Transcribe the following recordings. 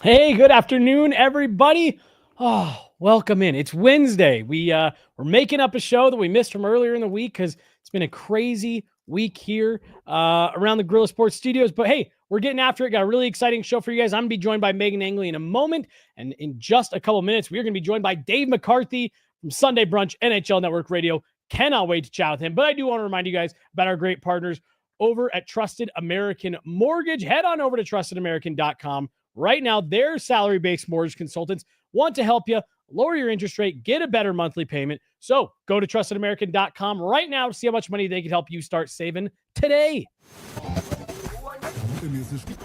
Hey, good afternoon, everybody. Oh, welcome in. It's Wednesday. We're making up a show that we missed from earlier in the week because it's been a crazy week here around the Gorilla Sports Studios. But hey, we're getting after it. Got a really exciting show for you guys. I'm going to be joined by Meghan Angley in a moment. And in just a couple minutes, we're going to be joined by Dave McCarthy from Sunday Brunch, NHL Network Radio. Cannot wait to chat with him. But I do want to remind you guys about our great partners over at Trusted American Mortgage. Head on over to trustedamerican.com. Right now, their salary-based mortgage consultants want to help you lower your interest rate, get a better monthly payment. So go to trustedamerican.com right now to see how much money they can help you start saving today.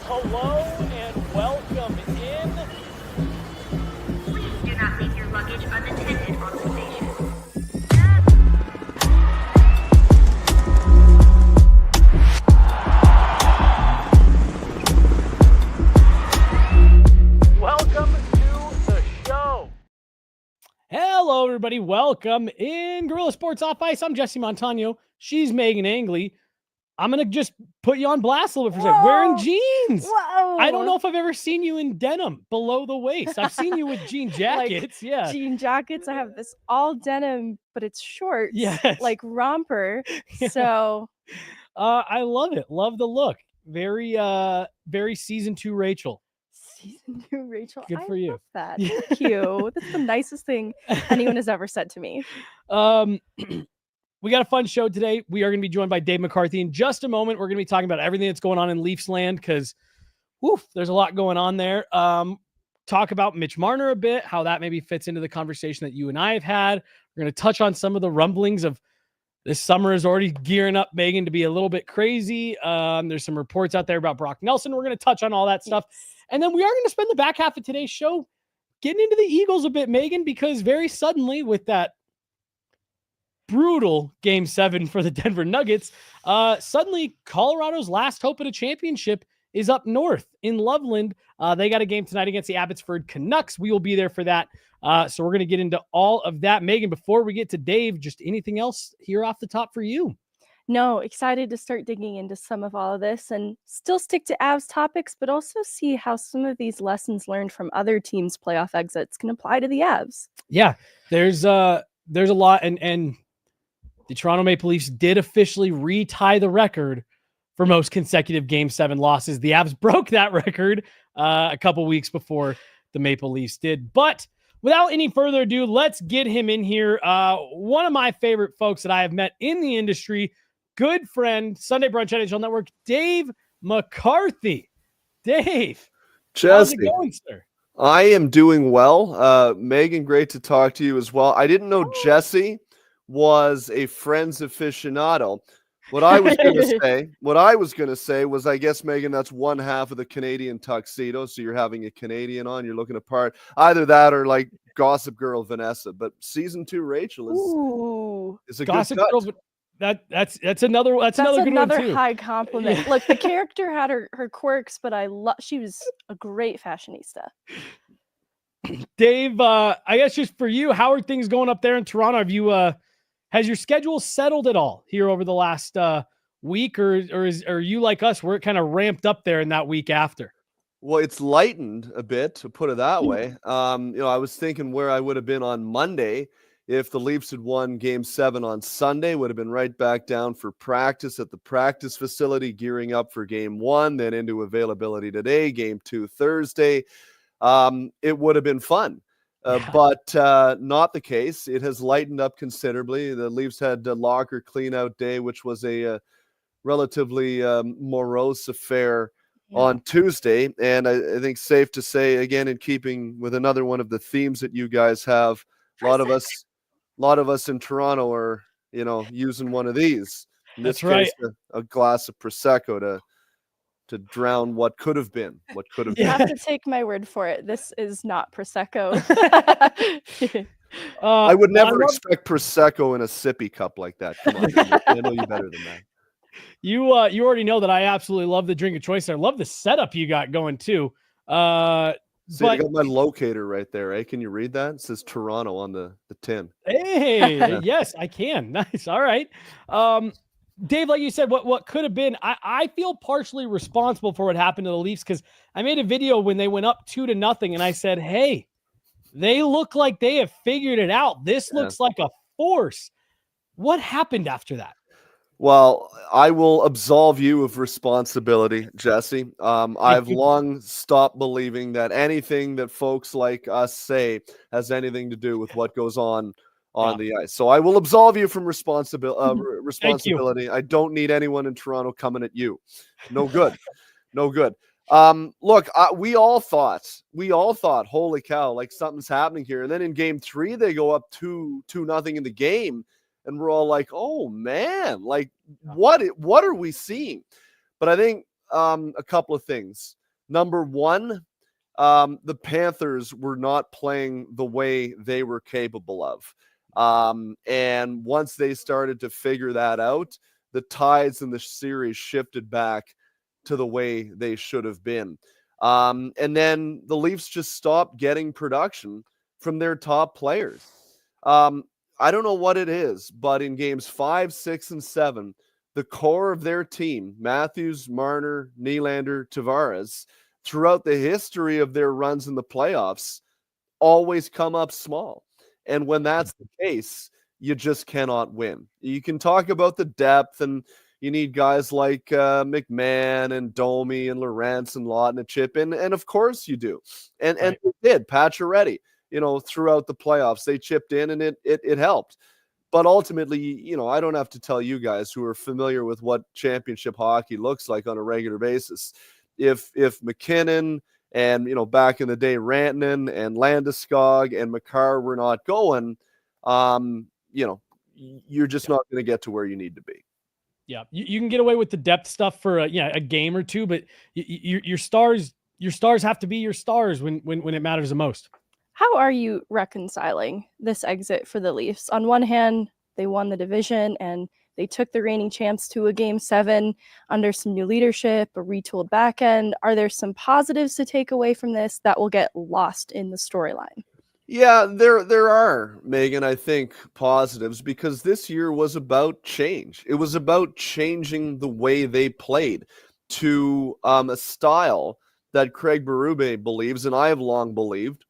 Hello and welcome in. Please do not leave your luggage unattended on the station. Welcome to the show. Hello, everybody. Welcome in Gorilla Sports Off Ice. I'm Jesse Montano. She's Meghan Angley. I'm going to just put you on blast a little bit for a second. Wearing jeans. Whoa. I don't know if I've ever seen you in denim below the waist. I've seen you with jean jackets. Yeah. Jean jackets. I have this all denim, but it's shorts. Yes. Like romper. Yeah. So I love it. Love the look. Very season 2 Rachel. Season 2 Rachel. Good for you. Love that. Thank you. That's the nicest thing anyone has ever said to me. We got a fun show today. We are going to be joined by Dave McCarthy in just a moment. We're going to be talking about everything that's going on in Leafs land because, there's a lot going on there. Talk about Mitch Marner a bit, how that maybe fits into the conversation that you and I have had. We're going to touch on some of the rumblings of this summer is already gearing up, Meghan, to be a little bit crazy. There's some reports out there about Brock Nelson. We're going to touch on all that stuff. And then we are going to spend the back half of today's show getting into the Eagles a bit, Meghan, because very suddenly with that brutal Game 7 for the Denver Nuggets, suddenly Colorado's last hope at a championship is up north in Loveland. They got a game tonight against the Abbotsford Canucks. We will be there for that. So we're going to get into all of that. Meghan, before we get to Dave, just anything else here off the top for you? No, excited to start digging into some of all of this and still stick to Avs topics, but also see how some of these lessons learned from other teams' playoff exits can apply to the Avs. Yeah, there's a lot, and the Toronto Maple Leafs did officially retie the record for most consecutive Game 7 losses. The Avs broke that record a couple weeks before the Maple Leafs did. But without any further ado, let's get him in here. One of my favorite folks that I have met in the industry, good friend, Sunday Brunch NHL Network, Dave McCarthy. Dave, Jesse, how's it going, sir? I am doing well. Meghan, great to talk to you as well. I didn't know Jesse was a Friends aficionado. What I was going to say was, I guess, Meghan, that's one half of the Canadian tuxedo. So you're having a Canadian on, you're looking apart. Either that or like Gossip Girl Vanessa. But season 2 Rachel is a Gossip good cut. Girl. That's another good one too. High compliment. Yeah. Look, the character had her quirks, but she was a great fashionista. Dave, I guess just for you, how are things going up there in Toronto? Have you has your schedule settled at all here over the last week, or are you like us, where it kind of ramped up there in that week after? Well, it's lightened a bit, to put it that way. I was thinking where I would have been on Monday if the Leafs had won Game 7 on Sunday. Would have been right back down for practice at the practice facility, gearing up for Game 1, then into availability today, Game 2 Thursday. It would have been fun, but not the case. It has lightened up considerably. The Leafs had a locker clean-out day, which was a relatively morose affair on Tuesday. And I think safe to say, again, in keeping with another one of the themes that you guys have, a lot of us in Toronto are, using one of these. In this case, a glass of Prosecco to drown what could have been. You have to take my word for it. This is not Prosecco. I would never expect Prosecco in a sippy cup like that. Come on, I know you better than that. You already know that I absolutely love the drink of choice. I love the setup you got going too. See, I got my locator right there. Eh? Can you read that? It says Toronto on the tin. Hey, yes, I can. Nice. All right. Dave, like you said, what could have been, I feel partially responsible for what happened to the Leafs because I made a video when they went up 2-0 and I said, hey, they look like they have figured it out. This looks like a force. What happened after that? Well, I will absolve you of responsibility, Jesse. I've long stopped believing that anything that folks like us say has anything to do with what goes on the ice. So I will absolve you from responsibility. I don't need anyone in Toronto coming at you. No good. No good. Look, we all thought, holy cow, like something's happening here. And then in game 3, they go up 2-0 in the game. And we're all like, oh man, like what are we seeing? But I think a couple of things. Number one, the Panthers were not playing the way they were capable of. And once they started to figure that out, the tides in the series shifted back to the way they should have been. And then the Leafs just stopped getting production from their top players. I don't know what it is, but in games 5, 6, and 7, the core of their team, Matthews, Marner, Nylander, Tavares, throughout the history of their runs in the playoffs, always come up small. And when that's the case, you just cannot win. You can talk about the depth, and you need guys like McMahon and Domi and Lorentz and Lawton and chip in, and of course you do. And they did. Pacioretty, throughout the playoffs, they chipped in and it helped. But ultimately, I don't have to tell you guys who are familiar with what championship hockey looks like on a regular basis. If McKinnon and, back in the day, Rantanen and Landeskog and Makar were not going, you're just not going to get to where you need to be. Yeah, you can get away with the depth stuff for a game or two, but your stars have to be your stars when it matters the most. How are you reconciling this exit for the Leafs? On one hand, they won the division and they took the reigning champs to a game 7 under some new leadership, a retooled back end. Are there some positives to take away from this that will get lost in the storyline? Yeah, there are, Meghan, I think, positives, because this year was about change. It was about changing the way they played to a style that Craig Berube believes, and I have long believed,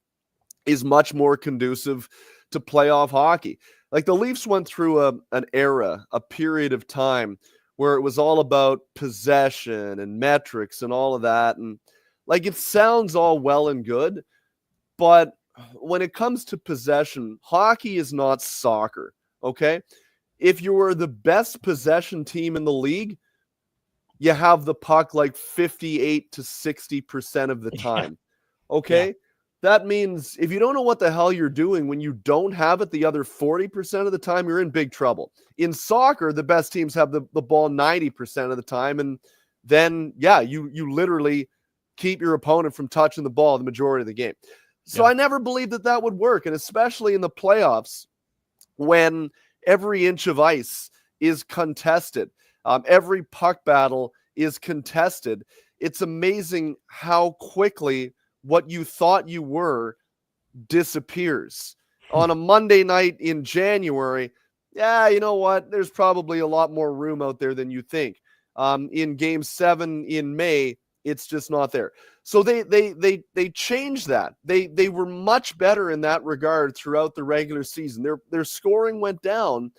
is much more conducive to playoff hockey. Like the Leafs went through an era, a period of time where it was all about possession and metrics and all of that. And like, it sounds all well and good, but when it comes to possession, hockey is not soccer. Okay. If you were the best possession team in the league, you have the puck like 58 to 60% of the time. Okay. Yeah. That means if you don't know what the hell you're doing when you don't have it the other 40% of the time, you're in big trouble. In soccer, the best teams have the ball 90% of the time. And then, you literally keep your opponent from touching the ball the majority of the game. So I never believed that would work. And especially in the playoffs, when every inch of ice is contested, every puck battle is contested, it's amazing how quickly what you thought you were disappears. On a Monday night in January, you know what? There's probably a lot more room out there than you think. In game 7 in May, it's just not there. So they changed that. They were much better in that regard throughout the regular season. Their scoring went down,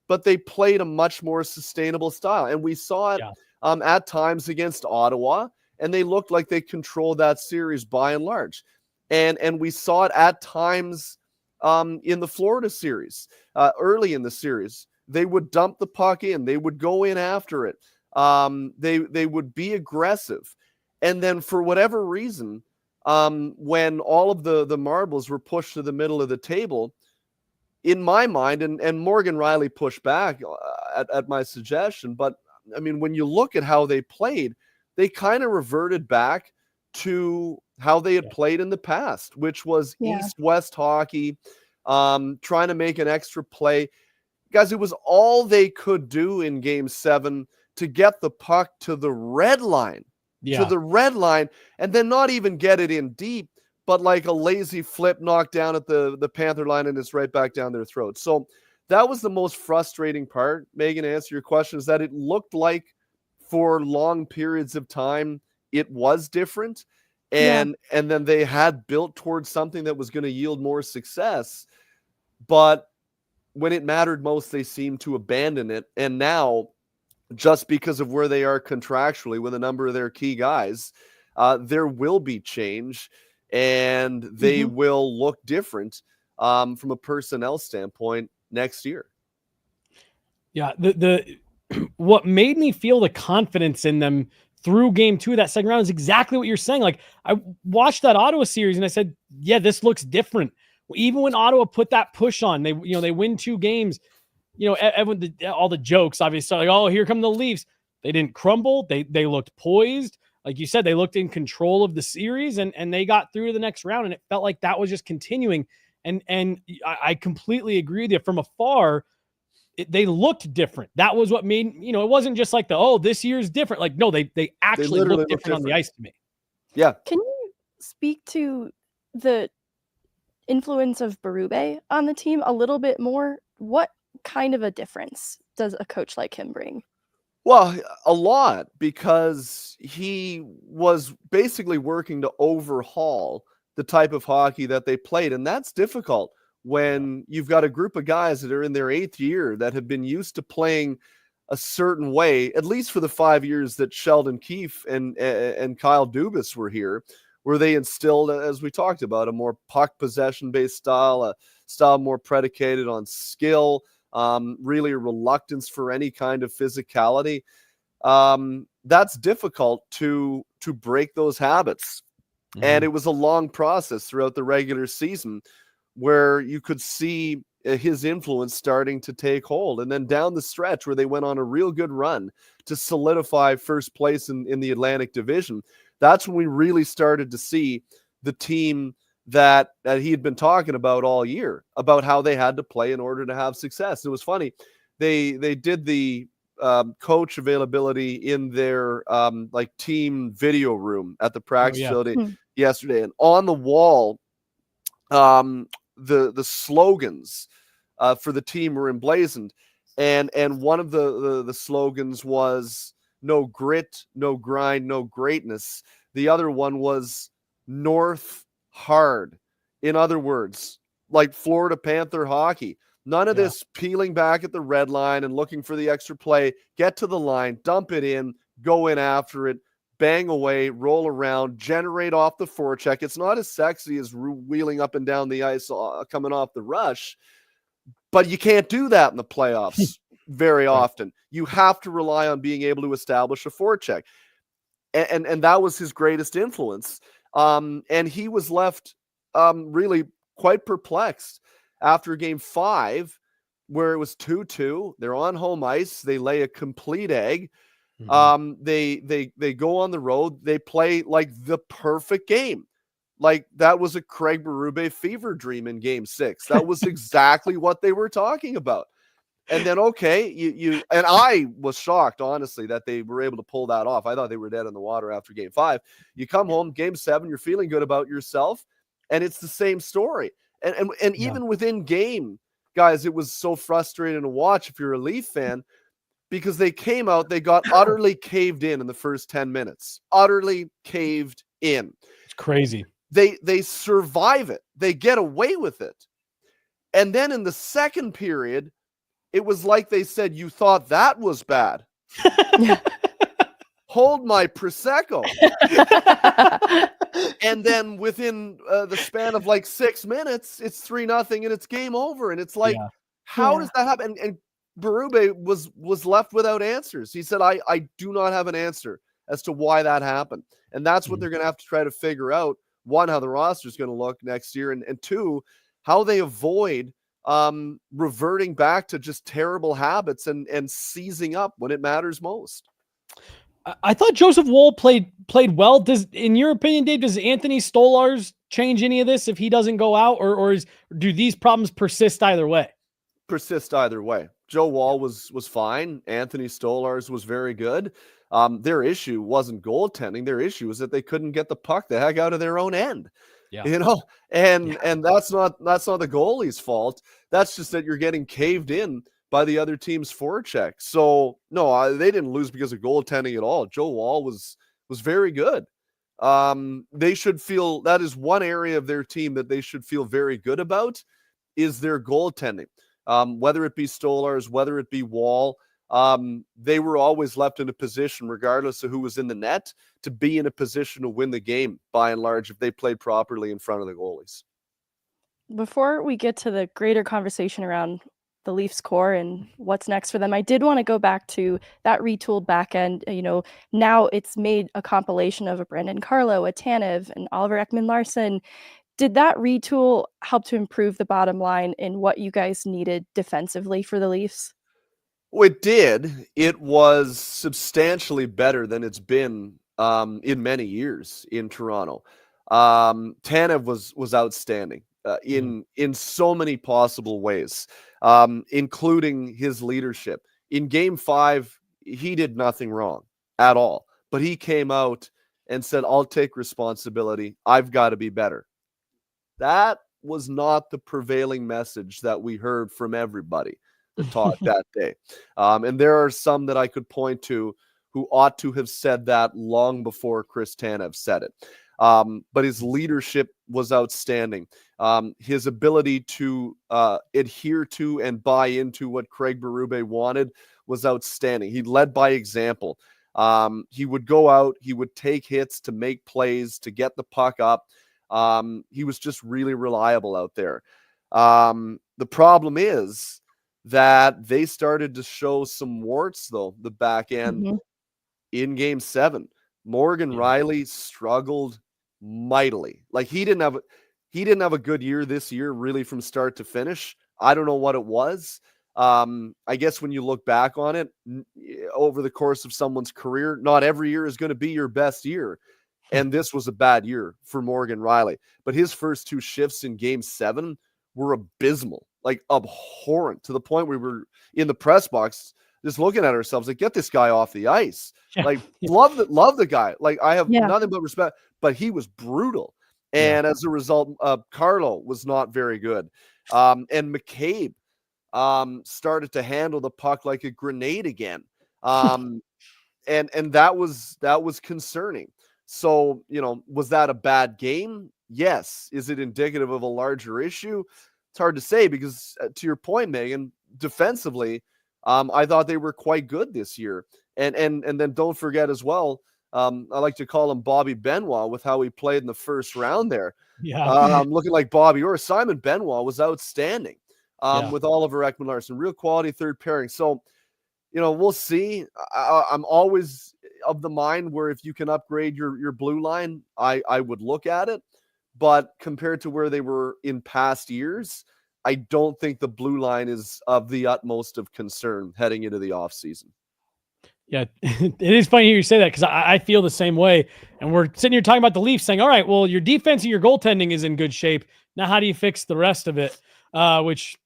but they played a much more sustainable style. And we saw it at times against Ottawa, and they looked like they controlled that series by and large. And we saw it at times in the Florida series, early in the series. They would dump the puck in. They would go in after it. They would be aggressive. And then for whatever reason, when all of the marbles were pushed to the middle of the table, in my mind, and Morgan Riley pushed back at my suggestion, but I mean, when you look at how they played, they kind of reverted back to how they had played in the past, which was East-West hockey, trying to make an extra play. Guys, it was all they could do in game 7 to get the puck to the red line. To the red line, and then not even get it in deep, but like a lazy flip knocked down at the Panther line, and it's right back down their throat. So that was the most frustrating part, Meghan, to answer your question, is that it looked like for long periods of time it was different. And then they had built towards something that was going to yield more success. But when it mattered most, they seemed to abandon it. And now, just because of where they are contractually with a number of their key guys, there will be change, and they will look different from a personnel standpoint next year. Yeah, the what made me feel the confidence in them through game 2 of that second round is exactly what you're saying. Like, I watched that Ottawa series and I said, yeah, this looks different. Even when Ottawa put that push on, they win 2 games. Everyone, all the jokes, obviously, like, oh, here come the Leafs. They didn't crumble. They looked poised. Like you said, they looked in control of the series, and they got through to the next round, and it felt like that was just continuing. And I completely agree with you. From afar, they looked different. That was what made, it wasn't just like this year's different. Like, no, they actually looked different on the ice to me. Yeah. Can you speak to the influence of Berube on the team a little bit more? What kind of a difference does a coach like him bring? Well, a lot, because he was basically working to overhaul the type of hockey that they played. And that's difficult when you've got a group of guys that are in their 8th year that have been used to playing a certain way, at least for the 5 years that Sheldon Keefe and Kyle Dubas were here, where they instilled, as we talked about, a more puck possession-based style, a style more predicated on skill, really a reluctance for any kind of physicality. That's difficult to break those habits. And it was a long process throughout the regular season where you could see his influence starting to take hold. And then down the stretch where they went on a real good run to solidify first place in the Atlantic Division, that's when we really started to see the team that he had been talking about all year, about how they had to play in order to have success. It was funny. They did the coach availability in their team video room at the practice facility yesterday. And on the wall, the slogans for the team were emblazoned. And one of the slogans was "No grit, no grind, no greatness." The other one was "North hard." In other words, like Florida Panther hockey. None of this peeling back at the red line and looking for the extra play. Get to the line, dump it in, go in after it, bang away, roll around, generate off the forecheck. It's not as sexy as wheeling up and down the ice coming off the rush, but you can't do that in the playoffs very often. You have to rely on being able to establish a forecheck. And that was his greatest influence. And he was left really quite perplexed after game 5, where it was 2-2. They're on home ice. They lay a complete egg. They go on the road. They play like the perfect game. Like that was a Craig Berube fever dream in game 6. That was exactly what they were talking about. And then, you and I was shocked, honestly, that they were able to pull that off. I thought they were dead in the water after game 5. You come home, game 7, you're feeling good about yourself, and it's the same story. And even within game, guys, it was so frustrating to watch if you're a Leaf fan, because they came out, they got utterly caved in the first 10 minutes. Utterly caved in. It's crazy. They survive it. They get away with it. And then in the second period, it was like they said, "You thought that was bad? Hold my Prosecco." And then within the span of like 6 minutes, it's 3-0 and it's game over. And it's like, how does that happen? And Berube was left without answers. He said, I do not have an answer as to why that happened. And that's what they're going to have to try to figure out. One, how the roster is going to look next year. And two, how they avoid reverting back to just terrible habits and seizing up when it matters most. I thought Joseph Woll played well. In your opinion, Dave, does Anthony Stolarz change any of this if he doesn't go out, or do these problems persist either way? Persist either way. Joe Woll was fine. Anthony Stolarz was very good. Their issue wasn't goaltending. Their issue was that they couldn't get the puck the heck out of their own end. Yeah. And that's not the goalie's fault. That's just that you're getting caved in by the other team's forecheck. So no, they didn't lose because of goaltending at all. Joe Woll was very good. They should feel that is one area of their team that they should feel very good about is their goaltending. Whether it be Stolarz, whether it be Woll, they were always left in a position, regardless of who was in the net, to be in a position to win the game by and large if they played properly in front of the goalies. Before we get to the greater conversation around the Leafs core and what's next for them, I did want to go back to that retooled back end. Now it's made a compilation of a Brandon Carlo, a Tanev, and Oliver Ekman-Larsson. Did that retool help to improve the bottom line in what you guys needed defensively for the Leafs? Well, it did. It was substantially better than it's been in many years in Toronto. Tanev was outstanding in so many possible ways, including his leadership. In Game 5, he did nothing wrong at all, but he came out and said, "I'll take responsibility. I've got to be better." That was not the prevailing message that we heard from everybody that talked that day. And there are some that I could point to who ought to have said that long before Chris Tanev said it. But his leadership was outstanding. His ability to adhere to and buy into what Craig Berube wanted was outstanding. He led by example. He would go out, he would take hits to make plays, to get the puck up. He was just really reliable out there. The problem is that they started to show some warts, though, the back end in Game 7. Morgan Rielly struggled mightily. Like he didn't have a good year this year, really, from start to finish. I don't know what it was. I guess when you look back on it over the course of someone's career, not every year is going to be your best year. And this was a bad year for Morgan Rielly. But his first 2 shifts in Game 7 were abysmal, like abhorrent, to the point we were in the press box just looking at ourselves like, get this guy off the ice. Like, love the guy. Like, I have nothing but respect, but he was brutal. And as a result, Carlo was not very good. And McCabe started to handle the puck like a grenade again. And that was concerning. So, was that a bad game? Yes. Is it indicative of a larger issue? It's hard to say because, to your point, Meghan, defensively, I thought they were quite good this year. And then don't forget as well, I like to call him Bobby Benoit with how he played in the first round there. Looking like Bobby or Simon Benoit was outstanding with Oliver Ekman-Larsson. Real quality third pairing. So, we'll see. I'm always of the mind where if you can upgrade your blue line, I would look at it. But compared to where they were in past years, I don't think the blue line is of the utmost of concern heading into the offseason. Yeah, it is funny you say that because I feel the same way. And we're sitting here talking about the Leafs saying, all right, well, your defense and your goaltending is in good shape. Now, how do you fix the rest of it? Which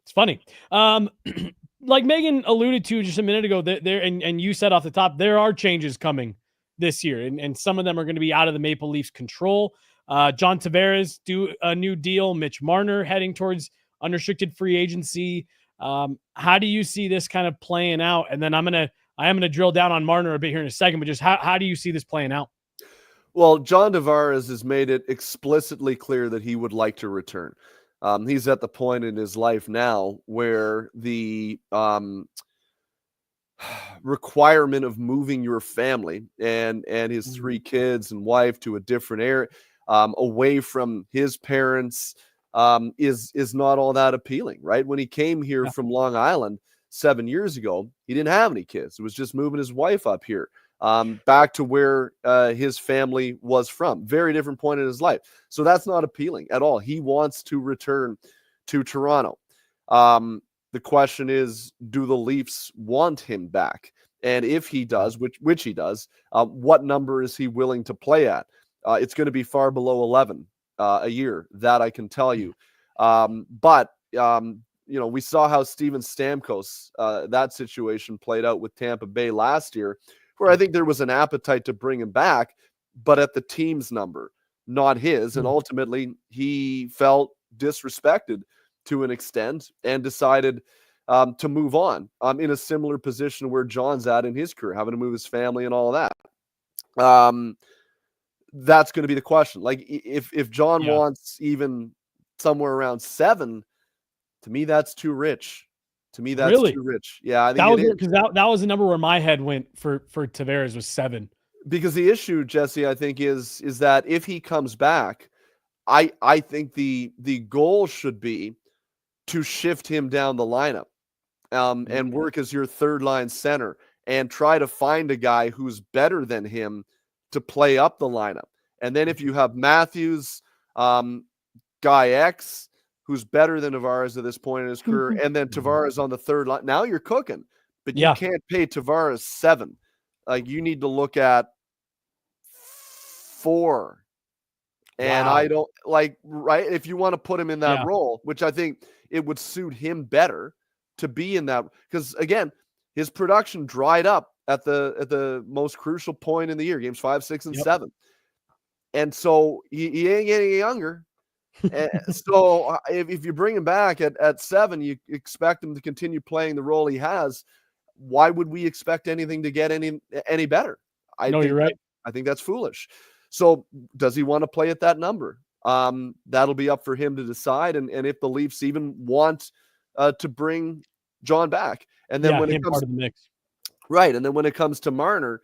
it's funny. Like Meghan alluded to just a minute ago, and you said off the top, there are changes coming this year, and some of them are going to be out of the Maple Leafs' control. John Tavares do a new deal. Mitch Marner heading towards unrestricted free agency. How do you see this kind of playing out? And then I am going to drill down on Marner a bit here in a second, but just how do you see this playing out? Well, John Tavares has made it explicitly clear that he would like to return. He's at the point in his life now where the requirement of moving your family and his 3 kids and wife to a different area, away from his parents, is not all that appealing, right? When he came here from Long Island 7 years ago, he didn't have any kids. It was just moving his wife up here, back to where his family was from. Very different point in his life. So that's not appealing at all. He wants to return to Toronto. The question is, do the Leafs want him back? And if he does, which he does, what number is he willing to play at? It's going to be far below 11 a year. That I can tell you. But we saw how Steven Stamkos, that situation played out with Tampa Bay last year, where I think there was an appetite to bring him back, but at the team's number, not his. And ultimately, he felt disrespected to an extent and decided to move on in a similar position where John's at in his career, having to move his family and all of that. That's going to be the question. Like, if John wants even somewhere around 7, to me, that's too rich. To me, that's too rich. Yeah, I think that was because that was the number where my head went for Tavares was 7. Because the issue, Jesse, I think is that if he comes back, I think the goal should be to shift him down the lineup and work as your third line center and try to find a guy who's better than him to play up the lineup. And then if you have Matthews, Guy X, who's better than Tavares at this point in his career, and then Tavares on the third line, now you're cooking. But you can't pay Tavares 7. Like, you need to look at 4. And I don't like, right, if you want to put him in that role, which I think it would suit him better to be in that, because again, his production dried up at the most crucial point in the year, games 5, 6, and 7. And so he ain't getting younger. And so if you bring him back at 7, you expect him to continue playing the role he has. Why would we expect anything to get any better? You're right. I think that's foolish. So does he want to play at that number? That'll be up for him to decide. And if the Leafs even want to bring John back, and then when it comes part of the mix, right, and then when it comes to Marner,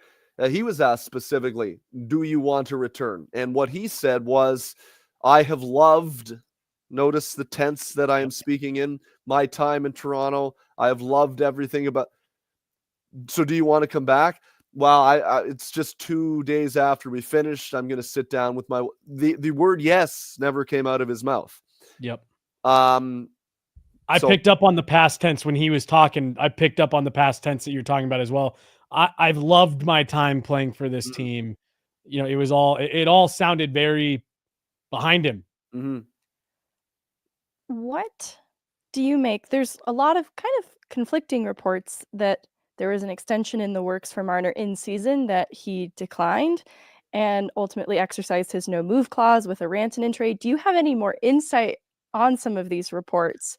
he was asked specifically, "Do you want to return?" And what he said was, "I have loved." Notice the tense that I am speaking in. My time in Toronto, I have loved everything about. So, do you want to come back? Well, it's just 2 days after we finished. I'm going to sit down with the word yes never came out of his mouth. Yep. I picked up on the past tense when he was talking. I picked up on the past tense that you're talking about as well. I've loved my time playing for this team. You know, it all sounded very behind him. Mm-hmm. What do you make? There's a lot of kind of conflicting reports that there was an extension in the works for Marner in season that he declined and ultimately exercised his no move clause with a Rantanen trade. Do you have any more insight on some of these reports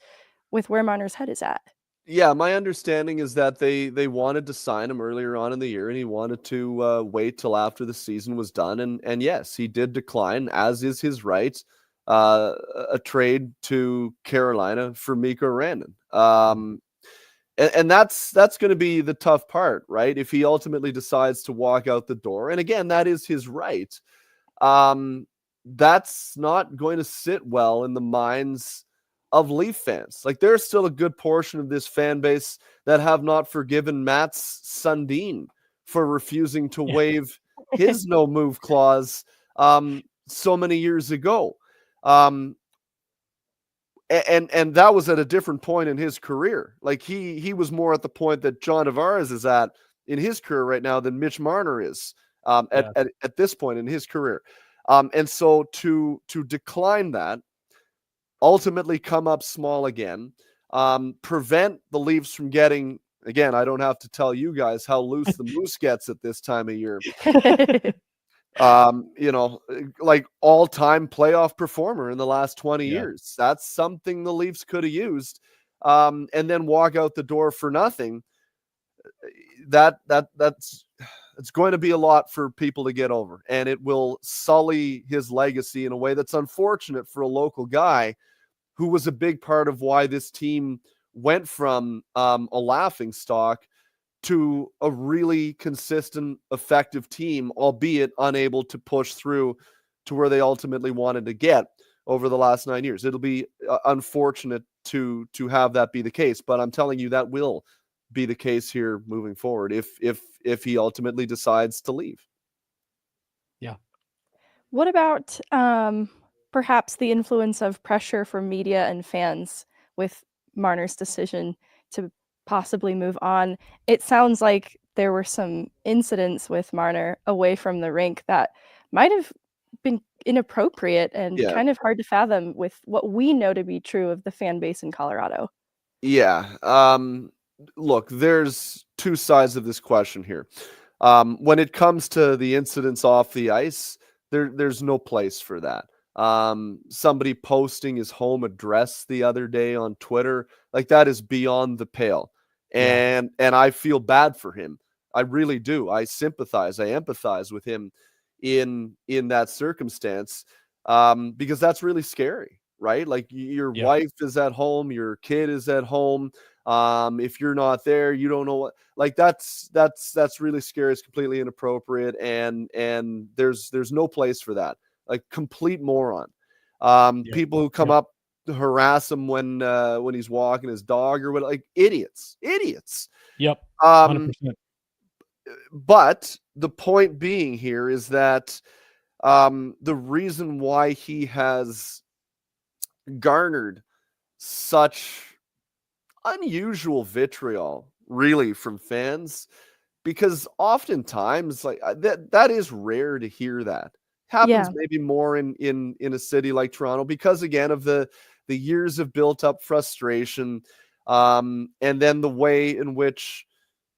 with where Marner's head is at? Yeah, my understanding is that they wanted to sign him earlier on in the year, and he wanted to wait till after the season was done. And yes, he did decline, as is his right, a trade to Carolina for Mikko Rantanen. And that's going to be the tough part, right? If he ultimately decides to walk out the door, and again, that is his right. That's not going to sit well in the minds of Leaf fans. Like, there's still a good portion of this fan base that have not forgiven Mats Sundin for refusing to waive his no move clause so many years ago. And that was at a different point in his career. Like, he was more at the point that John Tavares is at in his career right now than Mitch Marner is at this point in his career. And so to decline that, ultimately come up small again, prevent the Leafs from getting, again, I don't have to tell you guys how loose the Moose gets at this time of year. You know, like all-time playoff performer in the last 20 years. That's something the Leafs could have used. And then walk out the door for nothing. That's it's going to be a lot for people to get over, and it will sully his legacy in a way that's unfortunate for a local guy who was a big part of why this team went from a laughing stock to a really consistent, effective team, albeit unable to push through to where they ultimately wanted to get over the last 9 years. It'll be unfortunate to have that be the case, but I'm telling you that will be the case here moving forward if he ultimately decides to leave. Yeah. What about perhaps the influence of pressure from media and fans with Marner's decision to possibly move on? It sounds like there were some incidents with Marner away from the rink that might have been inappropriate and kind of hard to fathom with what we know to be true of the fan base in Colorado. Yeah. Look, there's two sides of this question here. When it comes to the incidents off the ice, there's no place for that. Somebody posting his home address the other day on Twitter, like that is beyond the pale. And I feel bad for him. I really do. I sympathize. I empathize with him in that circumstance, because that's really scary, right? Like your wife is at home, your kid is at home. If you're not there, you don't know what, like that's really scary. It's completely inappropriate. And there's no place for that. Like complete moron. People who come up to harass him when he's walking his dog or what, like idiots. Yep. 100%. But the point being here is that the reason why he has garnered such unusual vitriol really from fans, because oftentimes like that is rare to hear. That happens maybe more in a city like Toronto because again of the years of built up frustration, and then the way in which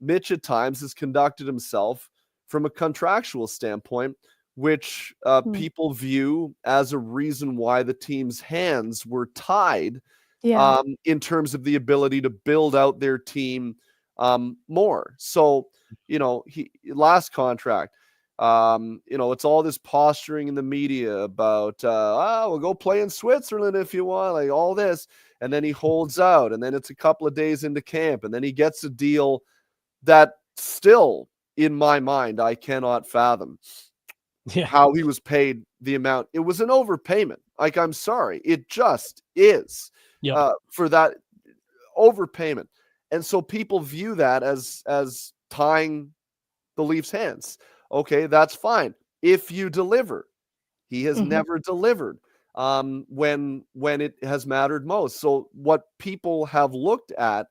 Mitch at times has conducted himself from a contractual standpoint, which people view as a reason why the team's hands were tied in terms of the ability to build out their team more. So, last contract, it's all this posturing in the media about, we'll go play in Switzerland if you want, like all this. And then he holds out, and then it's a couple of days into camp, and then he gets a deal that still, in my mind, I cannot fathom how he was paid the amount. It was an overpayment. Like, I'm sorry. It just is for that overpayment. And so people view that as tying the Leafs' hands. Okay, that's fine. If you deliver, he has never delivered when it has mattered most. So what people have looked at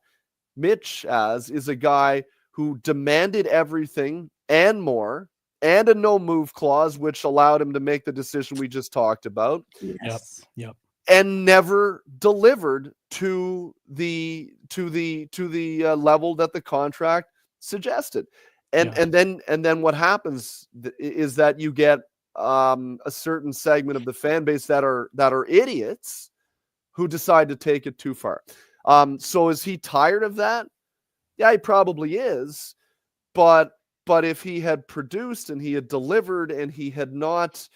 Mitch as is a guy who demanded everything and more, and a no move clause, which allowed him to make the decision we just talked about. Yep. And never delivered to the level that the contract suggested. And then what happens is that you get a certain segment of the fan base that are idiots who decide to take it too far. So is he tired of that? Yeah, he probably is. But if he had produced and he had delivered and he had not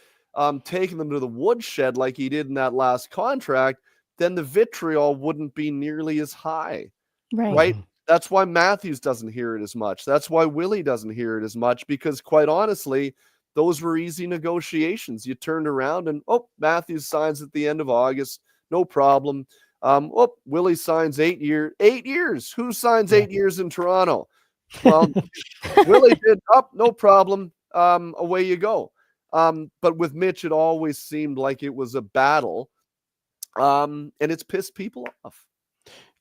taken them to the woodshed like he did in that last contract, then the vitriol wouldn't be nearly as high. Right? That's why Matthews doesn't hear it as much. That's why Willie doesn't hear it as much, because quite honestly, those were easy negotiations. You turned around and, Matthews signs at the end of August. No problem. Willie signs 8 years. 8 years. Who signs 8 years in Toronto? Well, Willie did. No problem. Away you go. But with Mitch, it always seemed like it was a battle. And it's pissed people off.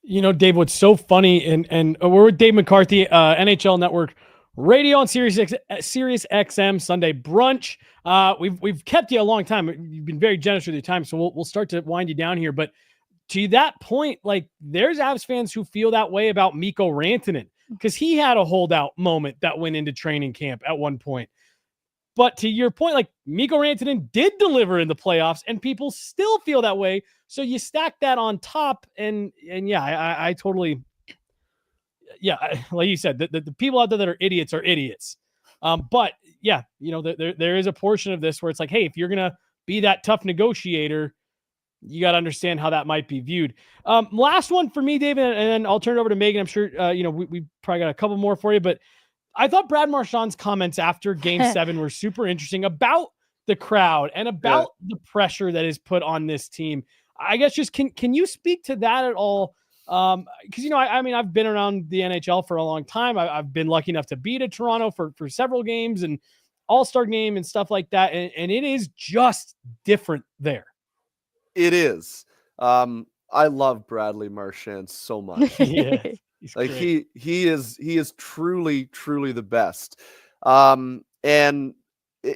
Dave, what's so funny, and we're with Dave McCarthy, NHL Network Radio on Sirius XM Sunday brunch. We've kept you a long time. You've been very generous with your time, so we'll start to wind you down here. But to that point, like there's Avs fans who feel that way about Mikko Rantanen because he had a holdout moment that went into training camp at one point. But to your point, like Mikko Rantanen did deliver in the playoffs, and people still feel that way. So you stack that on top, and I totally, like you said, the people out there that are idiots. But there is a portion of this where it's like, hey, if you're gonna be that tough negotiator, you got to understand how that might be viewed. Last one for me, David, and then I'll turn it over to Meghan. I'm sure we probably got a couple more for you, but I thought Brad Marchand's comments after Game 7 were super interesting about the crowd and about the pressure that is put on this team. I guess just can you speak to that at all? Because I've been around the NHL for a long time. I've been lucky enough to be to Toronto for several games and All-Star game and stuff like that, and it is just different there. It is. I love Bradley Marchand so much. He's like great. he is truly the best. And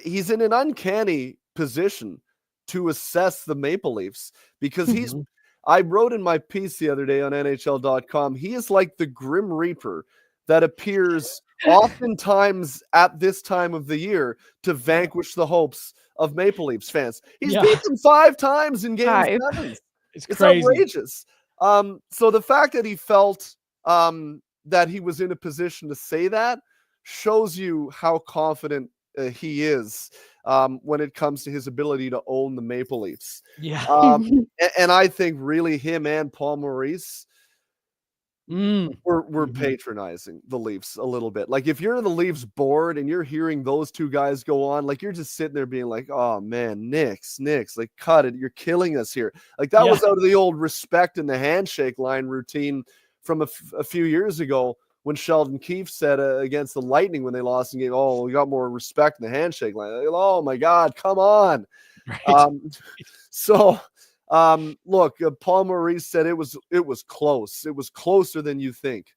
he's in an uncanny position to assess the Maple Leafs because I wrote in my piece the other day on NHL.com, he is like the Grim Reaper that appears oftentimes at this time of the year to vanquish the hopes of Maple Leafs fans. He's Yeah. beat them 5 times in game 5. 7. It's It's crazy. outrageous. So the fact that he felt that he was in a position to say that shows you how confident he is when it comes to his ability to own the Maple Leafs. Yeah. And I think really him and Paul Maurice were patronizing the Leafs a little bit. Like if you're in the Leafs board and you're hearing those two guys go on, like you're just sitting there being like, oh man, Nix, like cut it. You're killing us here. Like that was out of the old respect in the handshake line routine from a few years ago when Sheldon Keefe said against the Lightning when they lost in game, oh, we got more respect in the handshake line. Like, oh my God, come on. Right. Look, Paul Maurice said it was close. It was closer than you think.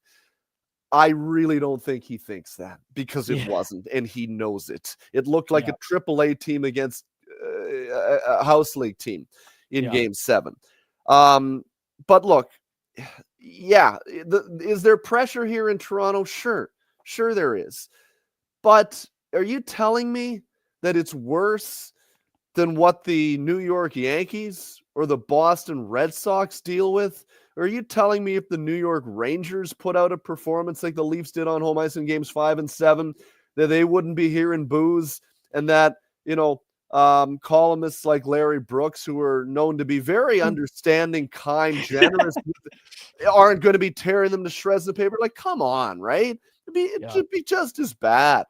I really don't think he thinks that because it wasn't, and he knows it. It looked like a AAA team against a house league team in game 7. But look, is there pressure here in Toronto? Sure there is. But are you telling me that it's worse than what the New York Yankees or the Boston Red Sox deal with? Or are you telling me if the New York Rangers put out a performance like the Leafs did on home ice in games 5 and 7, that they wouldn't be hearing boos, and that, columnists like Larry Brooks, who are known to be very understanding, kind, generous, aren't going to be tearing them to shreds of paper? Like, come on, right? It should be just as bad.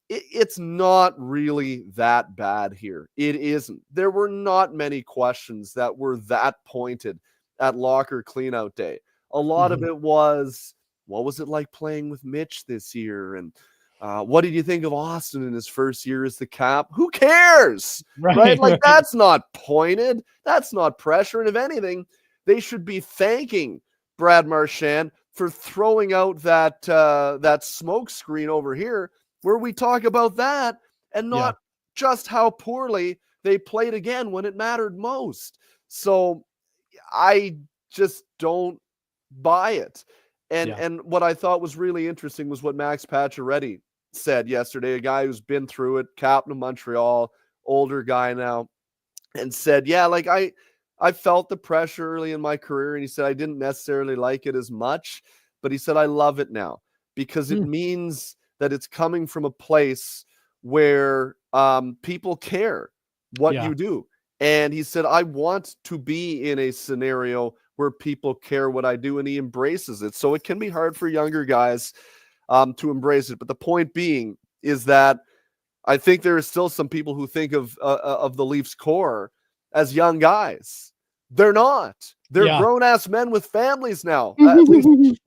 It's not really that bad here. It isn't. There were not many questions that were that pointed at locker cleanout day. A lot of it was, what was it like playing with Mitch this year? And what did you think of Auston in his first year as the cap? Who cares? Right? Like, that's not pointed. That's not pressure. And if anything, they should be thanking Brad Marchand for throwing out that smoke screen over here where we talk about that and not just how poorly they played again when it mattered most. So I just don't buy it. And what I thought was really interesting was what Max Pacioretty said yesterday, a guy who's been through it, captain of Montreal, older guy now, and said, I felt the pressure early in my career, and he said I didn't necessarily like it as much, but he said I love it now because it means that it's coming from a place where people care what you do. And he said, I want to be in a scenario where people care what I do, and he embraces it. So it can be hard for younger guys to embrace it. But the point being is that I think there are still some people who think of the Leafs core as young guys. They're not. They're grown-ass men with families now,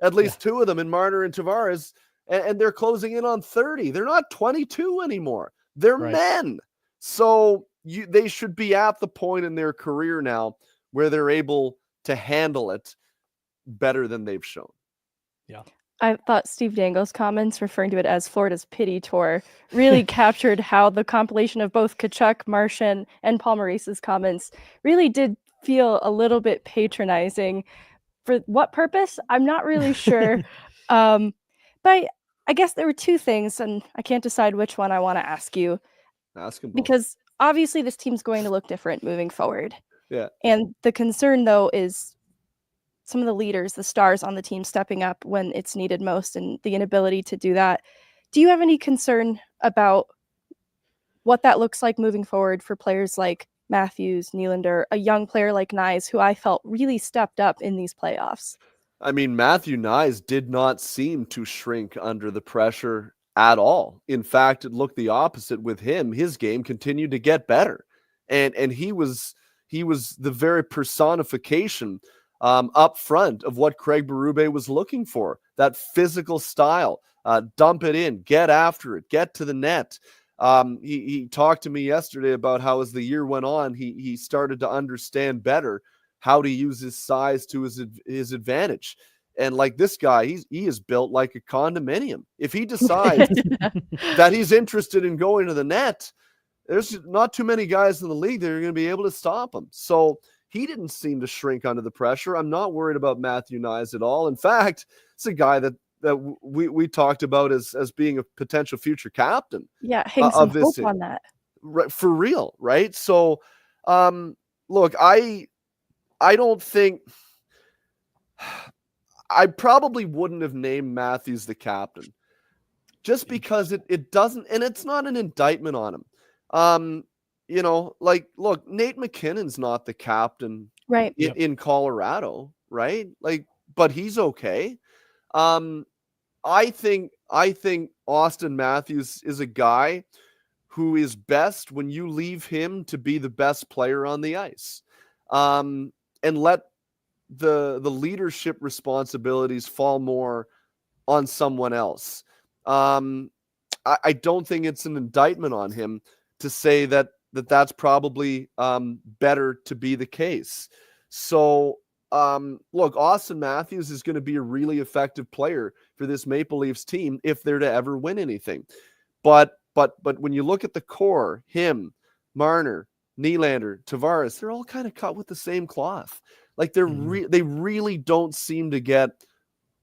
at least 2 of them, in Marner and Tavares, and they're closing in on 30. They're not 22 anymore. They're men. So they should be at the point in their career now where they're able to handle it better than they've shown. Yeah. I thought Steve Dangle's comments, referring to it as Florida's pity tour, really captured how the compilation of both Tkachuk, Marchand, and Paul Maurice's comments really did feel a little bit patronizing. For what purpose? I'm not really sure. But I guess there were 2 things, and I can't decide which one I want to ask you. Ask him both. Because obviously this team's going to look different moving forward. Yeah. And the concern, though, is some of the leaders, the stars on the team stepping up when it's needed most and the inability to do that. Do you have any concern about what that looks like moving forward for players like Matthews, Nylander, a young player like Nyes, who I felt really stepped up in these playoffs? I mean, Matthew Nyes did not seem to shrink under the pressure at all. In fact, it looked the opposite with him. His game continued to get better. And he was the very personification up front of what Craig Berube was looking for. That physical style, dump it in, get after it, get to the net. He talked to me yesterday about how as the year went on, he started to understand better how to use his size to his advantage. And like this guy, he is built like a condominium. If he decides that he's interested in going to the net, there's not too many guys in the league that are going to be able to stop him. So he didn't seem to shrink under the pressure. I'm not worried about Matthew Nyes at all. In fact, it's a guy that we talked about as being a potential future captain. Yeah, hang some hope on that. for real, right? So, look, I don't think I probably wouldn't have named Matthews the captain just because it doesn't, and it's not an indictment on him. Like, look, Nate McKinnon's not the captain Right. in Colorado, right? Like, but he's okay. I think Auston Matthews is a guy who is best when you leave him to be the best player on the ice, and let the leadership responsibilities fall more on someone else. I don't think it's an indictment on him to say that's probably better to be the case. So, look, Auston Matthews is going to be a really effective player for this Maple Leafs team if they're to ever win anything. But when you look at the core, him, Marner, Nylander, Tavares, they're all kind of cut with the same cloth. Like they really don't seem to get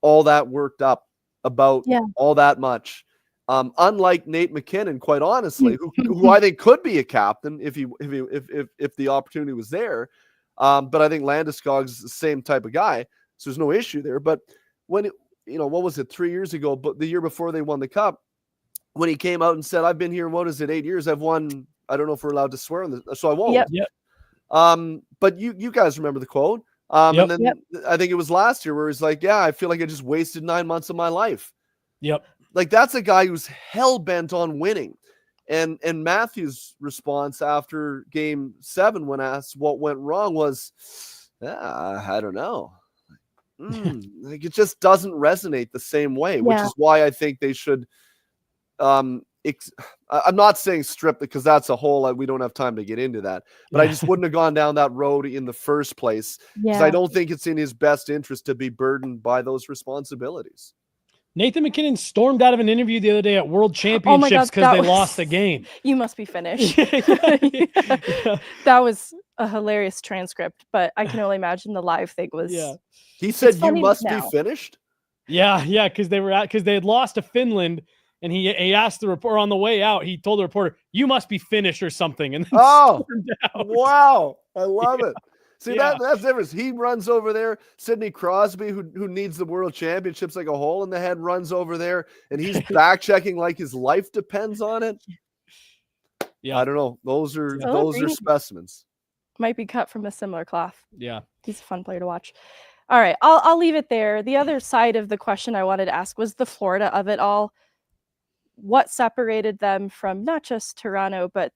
all that worked up about all that much. Unlike Nate McKinnon, quite honestly, who I think could be a captain if the opportunity was there. But I think Landeskog's the same type of guy, so there's no issue there. But when what was it, 3 years ago, but the year before they won the cup, when he came out and said, "I've been here, 8 years? I've won." I don't know if we're allowed to swear on this, so I won't. Yep. But you guys remember the quote? And then I think it was last year where he's like, "Yeah, I feel like I just wasted 9 months of my life." Yep. Like that's a guy who's hell bent on winning. And Matthews' response after Game 7, when asked what went wrong, was, "I don't know." Like it just doesn't resonate the same way, which is why I think they should. I'm not saying strip, because that's a whole. We don't have time to get into that. But I just wouldn't have gone down that road in the first place, because I don't think it's in his best interest to be burdened by those responsibilities. Nathan McKinnon stormed out of an interview the other day at World Championships because they lost the game. You must be finished. That was a hilarious transcript, but I can only imagine the live thing was. Yeah. He said, "You must be finished." Yeah, because they had lost to Finland, and he asked the reporter on the way out. He told the reporter, "You must be finished" or something, and then stormed out. Wow, I love it. See, that's the difference. He runs over there. Sidney Crosby, who needs the World Championships like a hole in the head, runs over there, and he's back checking like his life depends on it. Yeah, I don't know. Those are specimens. Might be cut from a similar cloth. Yeah, he's a fun player to watch. All right, I'll leave it there. The other side of the question I wanted to ask was the Florida of it all. What separated them from not just Toronto, but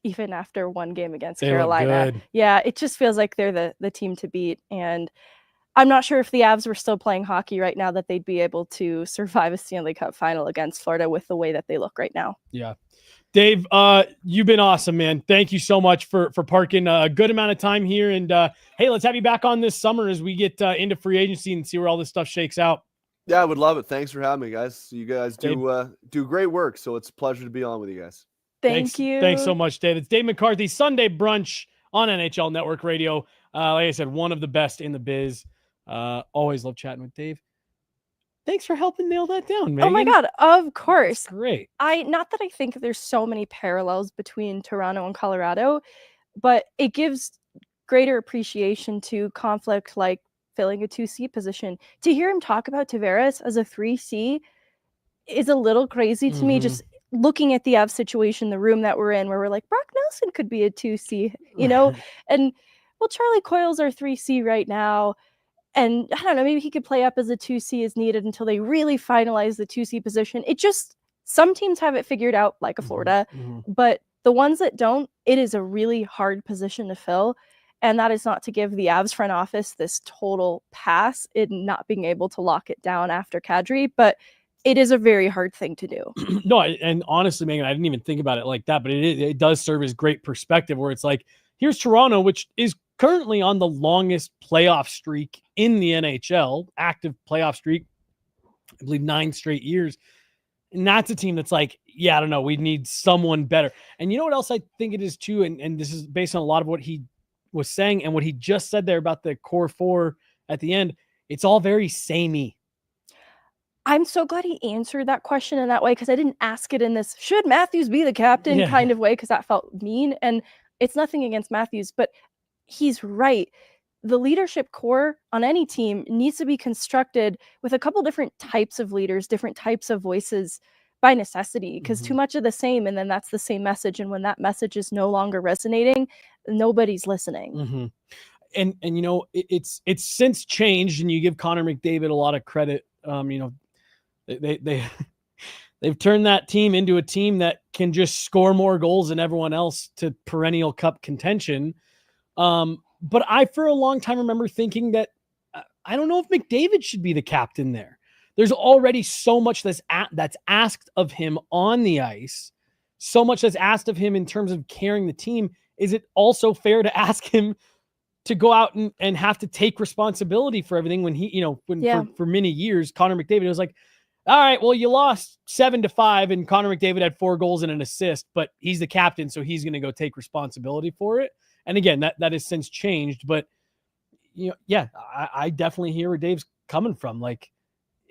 even after one game against Carolina? Yeah, it just feels like they're the team to beat. And I'm not sure if the Avs were still playing hockey right now that they'd be able to survive a Stanley Cup final against Florida with the way that they look right now. Yeah. Dave, you've been awesome, man. Thank you so much for parking a good amount of time here. And hey, let's have you back on this summer as we get into free agency and see where all this stuff shakes out. Yeah, I would love it. Thanks for having me, guys. You guys do great work, so it's a pleasure to be on with you guys. Thank you. Thanks so much, Dave. It's Dave McCarthy, Sunday Brunch on NHL Network Radio. Like I said, one of the best in the biz. Always love chatting with Dave. Thanks for helping nail that down, Meghan. Oh my God, of course. That's great. Not that I think there's so many parallels between Toronto and Colorado, but it gives greater appreciation to conflict like filling a 2C position. To hear him talk about Tavares as a 3C is a little crazy to me, just looking at the Avs situation, the room that we're in, where we're like, Brock Nelson could be a 2C, and well, Charlie Coyle's our 3C right now. And I don't know, maybe he could play up as a 2C as needed until they really finalize the 2C position. It just, some teams have it figured out, like a Florida, but the ones that don't, it is a really hard position to fill. And that is not to give the Avs front office this total pass in not being able to lock it down after Kadri, but it is a very hard thing to do. No, and honestly, Meghan, I didn't even think about it like that, but it does serve as great perspective where it's like, here's Toronto, which is currently on the longest playoff streak in the NHL, active playoff streak, I believe 9 straight years. And that's a team that's like, yeah, I don't know, we need someone better. And you know what else I think it is too, and this is based on a lot of what he was saying and what he just said there about the core 4 at the end, it's all very samey. I'm so glad he answered that question in that way, because I didn't ask it in this should Matthews be the captain kind of way, because that felt mean. And it's nothing against Matthews, but he's right. The leadership core on any team needs to be constructed with a couple different types of leaders, different types of voices by necessity, because too much of the same, and then that's the same message. And when that message is no longer resonating, nobody's listening. And you know, it's since changed, and you give Connor McDavid a lot of credit. You know, they've turned that team into a team that can just score more goals than everyone else to perennial cup contention. But I, for a long time, remember thinking that I don't know if McDavid should be the captain there. There's already so much that's asked of him on the ice, so much that's asked of him in terms of carrying the team. Is it also fair to ask him to go out and have to take responsibility for everything when he, you know, for many years, Connor McDavid was like, all right, well, you lost 7-5 and Connor McDavid had 4 goals and an assist, but he's the captain, so he's going to go take responsibility for it. And again, that has since changed, but you know, yeah, I definitely hear where Dave's coming from. Like,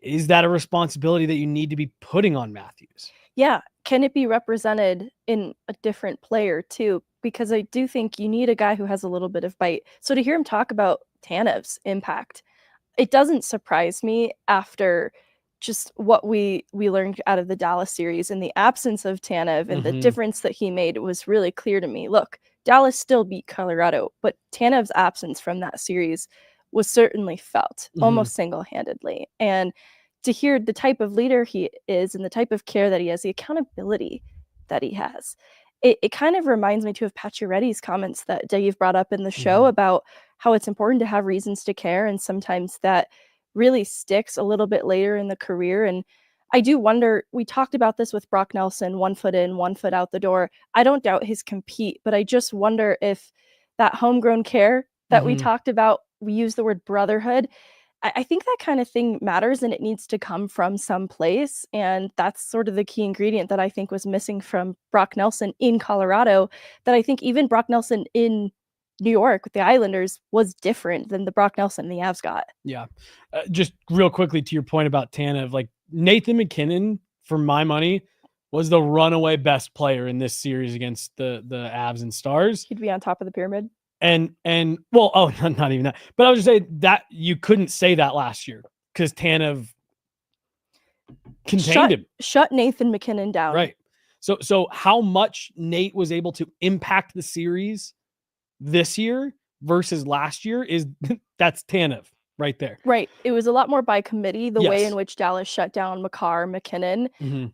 is that a responsibility that you need to be putting on Matthews? Yeah. Can it be represented in a different player too? Because I do think you need a guy who has a little bit of bite. So to hear him talk about Tanev's impact, it doesn't surprise me after just what we learned out of the Dallas series. In the absence of Tanev and the difference that he made, it was really clear to me. Look, Dallas still beat Colorado, but Tanev's absence from that series was certainly felt almost single-handedly. And to hear the type of leader he is and the type of care that he has, the accountability that he has, it kind of reminds me too of Pacioretty's comments that Dave brought up in the show about how it's important to have reasons to care, and sometimes that really sticks a little bit later in the career. And I do wonder, we talked about this with Brock Nelson, 1 foot in, 1 foot out the door. I don't doubt his compete, but I just wonder if that homegrown care that we talked about, we use the word brotherhood. I think that kind of thing matters, and it needs to come from some place. And that's sort of the key ingredient that I think was missing from Brock Nelson in Colorado, that I think even Brock Nelson in New York with the Islanders was different than the Brock Nelson the Avs got. Yeah. Just real quickly to your point about Tanev, like Nathan McKinnon, for my money, was the runaway best player in this series against the Avs and Stars. He'd be on top of the pyramid. And well, not even that. But I was just saying that you couldn't say that last year because Tanev contained him. Shut Nathan McKinnon down. Right. So how much Nate was able to impact the series this year versus last year that's Tanev right there. Right. It was a lot more by committee, the way in which Dallas shut down Makar, McKinnon.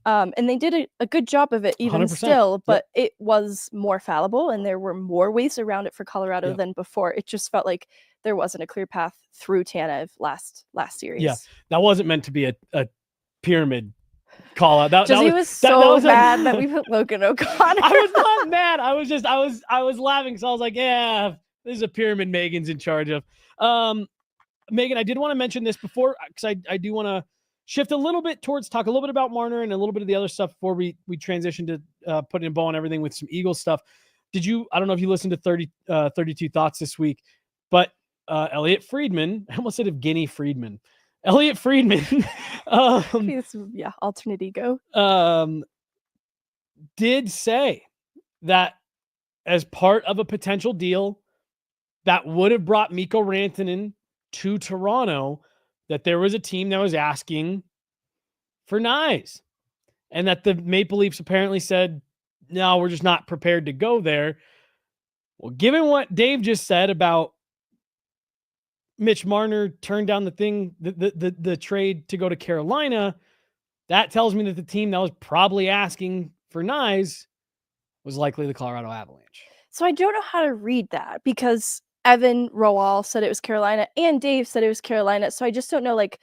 And they did a good job of it even 100%. still, but it was more fallible, and there were more ways around it for Colorado than before. It just felt like there wasn't a clear path through Tanev last series. Yeah. That wasn't meant to be a pyramid call out. He was so mad that we put Logan O'Connor. I was not mad. I was laughing because I was like, yeah, this is a pyramid Megan's in charge of. Meghan, I did want to mention this before, because I do want to shift a little bit towards talk a little bit about Marner and a little bit of the other stuff before we transition to putting a bow on everything with some Eagles stuff. I don't know if you listened to 32 Thoughts this week, but Elliot Friedman, I almost said Evgeny Friedman. Elliot Friedman. Alternate ego. Did say that as part of a potential deal that would have brought Mikko Rantanen to Toronto, that there was a team that was asking for Nyes, and that the Maple Leafs apparently said, no, we're just not prepared to go there. Well, given what Dave just said about Mitch Marner turned down the trade to go to Carolina, that tells me that the team that was probably asking for Nyes was likely the Colorado Avalanche. So I don't know how to read that, because Evan Roal said it was Carolina and Dave said it was Carolina. So I just don't know, like,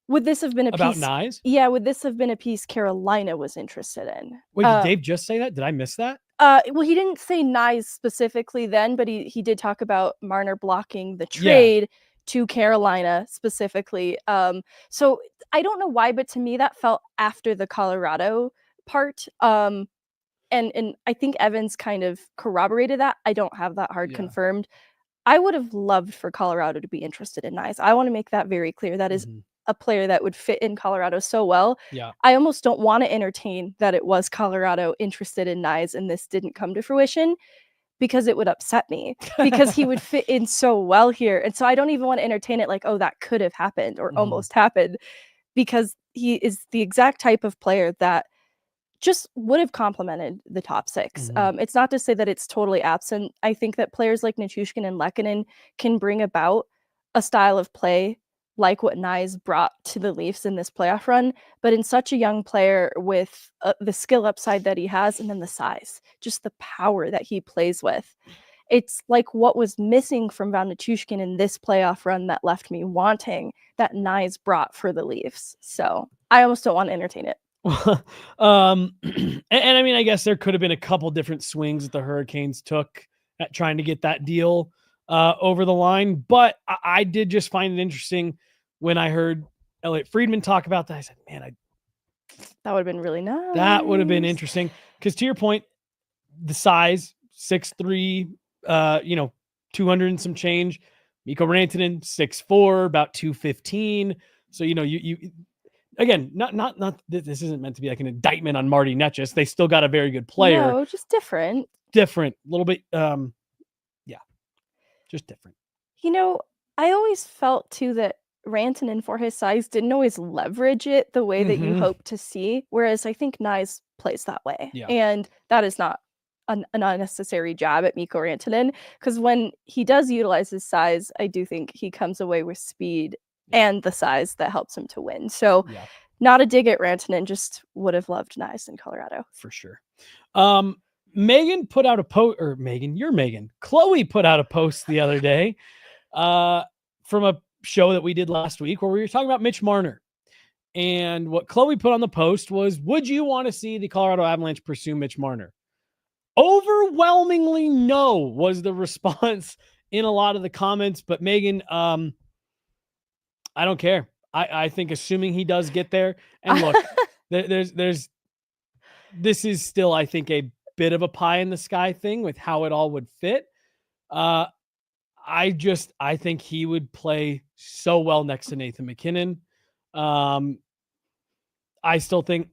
would this have been a about piece? Nyes? Yeah, would this have been a piece Carolina was interested in? Wait, did Dave just say that? Did I miss that? Well, he didn't say Nyes specifically then, but he did talk about Marner blocking the trade to Carolina specifically. So I don't know why, but to me that felt after the Colorado part. And I think Evans kind of corroborated that. I don't have that hard confirmed. I would have loved for Colorado to be interested in Nyes. I want to make that very clear. That is a player that would fit in Colorado so well. Yeah. I almost don't want to entertain that it was Colorado interested in Knies and this didn't come to fruition, because it would upset me because he would fit in so well here. And so I don't even want to entertain it like, oh, that could have happened or almost happened, because he is the exact type of player that just would have complemented the top six. It's not to say that it's totally absent. I think that players like Nichushkin and Lehkonen can bring about a style of play like what Knies brought to the Leafs in this playoff run, but in such a young player with the skill upside that he has, and then the size, just the power that he plays with. It's like what was missing from Val Nichushkin in this playoff run that left me wanting that Knies brought for the Leafs. So I almost don't want to entertain it. And I mean, I guess there could have been a couple different swings that the Hurricanes took at trying to get that deal over the line, but I did just find it interesting when I heard Elliot Friedman talk about that. I said, man, that would have been really nice. That would have been interesting, because to your point, the size, 6'3", 200 and some change. Mikko Rantanen, 6'4", about 215. So, you again, not this isn't meant to be like an indictment on Marty Netchus. They still got a very good player. No, just different. A little bit. Just different. I always felt too that Rantanen, for his size, didn't always leverage it the way that you hope to see. Whereas I think Knies plays that way. Yeah. And that is not an unnecessary jab at Mikko Rantanen, because when he does utilize his size, I do think he comes away with speed and the size that helps him to win. So not a dig at Rantanen, just would have loved Knies in Colorado. For sure. Meghan put out a post, or Meghan. Chloe put out a post the other day from a show that we did last week where we were talking about Mitch Marner. And what Chloe put on the post was, would you want to see the Colorado Avalanche pursue Mitch Marner? Overwhelmingly no was the response in a lot of the comments. But Meghan, I don't care. I think assuming he does get there, and look, this is still, I think, a bit of a pie in the sky thing with how it all would fit. I think he would play so well next to Nathan MacKinnon. I still think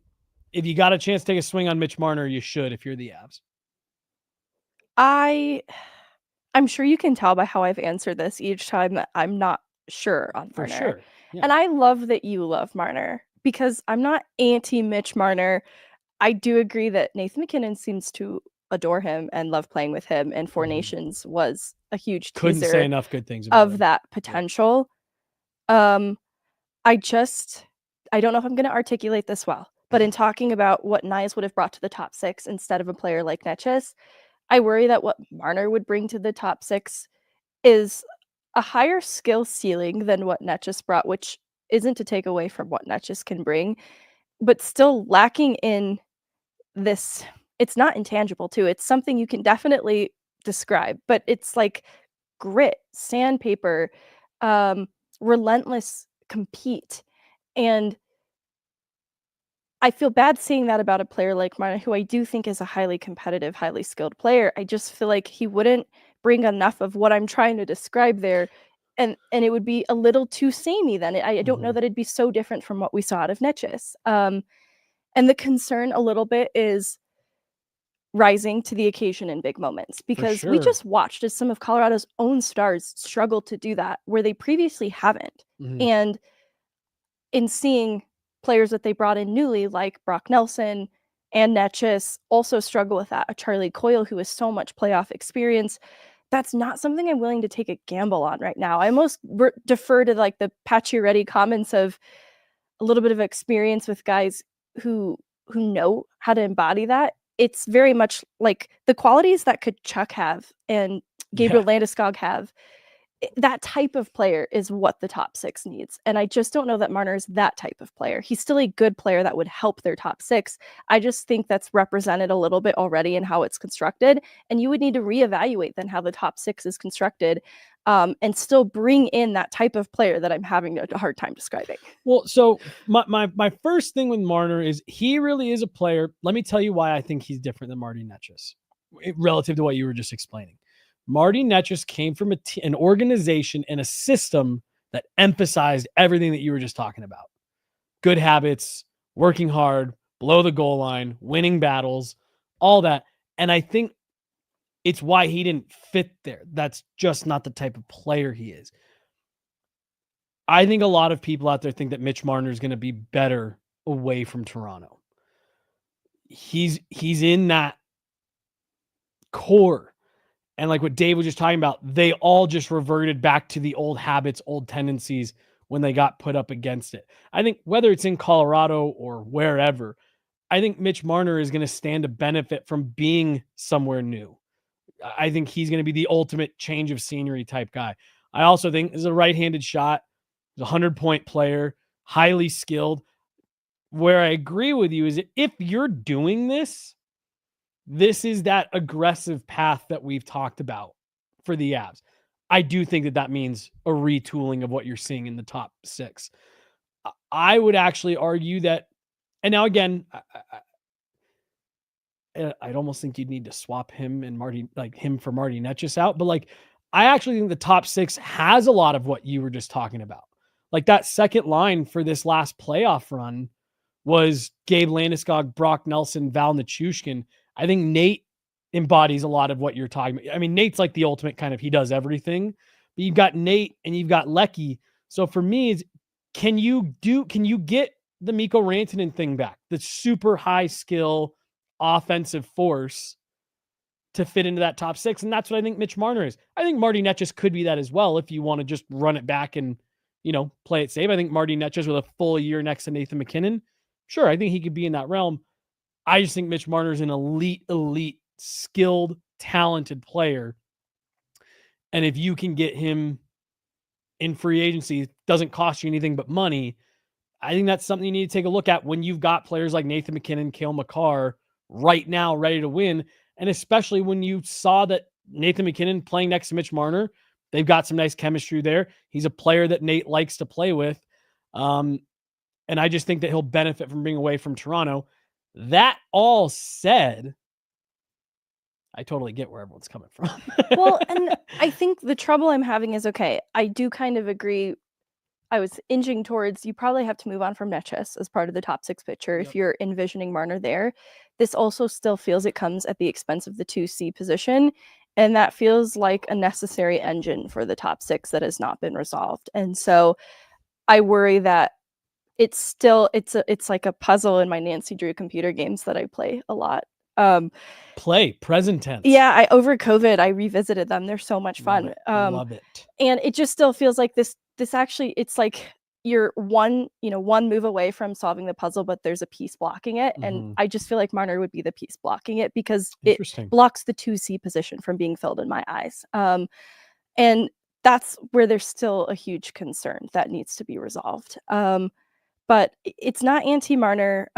if you got a chance to take a swing on Mitch Marner, you should, if you're the Avs. I'm sure you can tell by how I've answered this each time that I'm not sure on Marner. For sure. Yeah. And I love that you love Marner, because I'm not anti-Mitch Marner. I do agree that Nathan MacKinnon seems to adore him and love playing with him, and Four Nations was a huge teaser. Couldn't say enough good things about him. That potential. I don't know if I'm going to articulate this well, but in talking about what Knies would have brought to the top six instead of a player like Netchus, I worry that what Marner would bring to the top six is a higher skill ceiling than what Netchus brought, which isn't to take away from what Netchus can bring, but still lacking in this. It's not intangible too. It's something you can definitely describe, but it's like grit, sandpaper, relentless compete. And I feel bad saying that about a player like Marner, who I do think is a highly competitive, highly skilled player. I just feel like he wouldn't bring enough of what I'm trying to describe there. And it would be a little too samey then. I don't know that it'd be so different from what we saw out of Netchus. And the concern a little bit is rising to the occasion in big moments, because we just watched as some of Colorado's own stars struggle to do that where they previously haven't. And in seeing players that they brought in newly, like Brock Nelson and Netchus, also struggle with that. A Charlie Coyle, who has so much playoff experience, that's not something I'm willing to take a gamble on right now. I almost defer to like the Pacioretty comments of a little bit of experience with guys who know how to embody that. It's very much like the qualities that Kachuk have and Gabriel Landeskog have. That type of player is what the top six needs. And I just don't know that Marner is that type of player. He's still a good player that would help their top six. I just think that's represented a little bit already in how it's constructed. And you would need to reevaluate then how the top six is constructed, and still bring in that type of player that I'm having a hard time describing. Well, so my first thing with Marner is he really is a player. Let me tell you why I think he's different than Marty Netchus relative to what you were just explaining. Marty Netchus came from an organization and a system that emphasized everything that you were just talking about. Good habits, working hard, below the goal line, winning battles, all that. And I think it's why he didn't fit there. That's just not the type of player he is. I think a lot of people out there think that Mitch Marner is going to be better away from Toronto. He's in that core. And like what Dave was just talking about, they all just reverted back to the old habits, old tendencies when they got put up against it. I think whether it's in Colorado or wherever, I think Mitch Marner is going to stand to benefit from being somewhere new. I think he's going to be the ultimate change of scenery type guy. I also think is a right-handed shot. He's a 100-point player, highly skilled. Where I agree with you is that if you're doing this, this is that aggressive path that we've talked about for the Avs. I do think that means a retooling of what you're seeing in the top six. I would actually argue that, and now again, I'd almost think you'd need to swap him and him for Marty Netchus out. But like, I actually think the top six has a lot of what you were just talking about. Like that second line for this last playoff run was Gabe Landeskog, Brock Nelson, Val Nichushkin. I think Nate embodies a lot of what you're talking about. I mean, Nate's like the ultimate kind of, he does everything, but you've got Nate and you've got Lecky. So for me, it's, can you get the Mikko Rantanen thing back? The super high skill offensive force to fit into that top six. And that's what I think Mitch Marner is. I think Marty Netchus could be that as well. If you want to just run it back and, play it safe. I think Marty Netchus with a full year next to Nathan McKinnon. Sure. I think he could be in that realm. I just think Mitch Marner is an elite, skilled, talented player. And if you can get him in free agency, doesn't cost you anything but money. I think that's something you need to take a look at when you've got players like Nathan McKinnon, Cale Makar right now ready to win. And especially when you saw that Nathan McKinnon playing next to Mitch Marner, they've got some nice chemistry there. He's a player that Nate likes to play with. And I just think that he'll benefit from being away from Toronto. That all said, I totally get where everyone's coming from. Well, and I think the trouble I'm having is, okay, I do kind of agree. I was inching towards, you probably have to move on from Netchus as part of the top six pitcher if you're envisioning Marner there. This also still feels it comes at the expense of the 2C position. And that feels like a necessary engine for the top six that has not been resolved. And so I worry that it's like a puzzle in my Nancy Drew computer games that I play a lot. Present tense. Yeah, over COVID, I revisited them. They're so much fun. Love it. And it just still feels like this actually, it's like you're one move away from solving the puzzle, but there's a piece blocking it. And I just feel like Marner would be the piece blocking it because it blocks the 2C position from being filled in my eyes. And that's where there's still a huge concern that needs to be resolved. But it's not anti-Marner.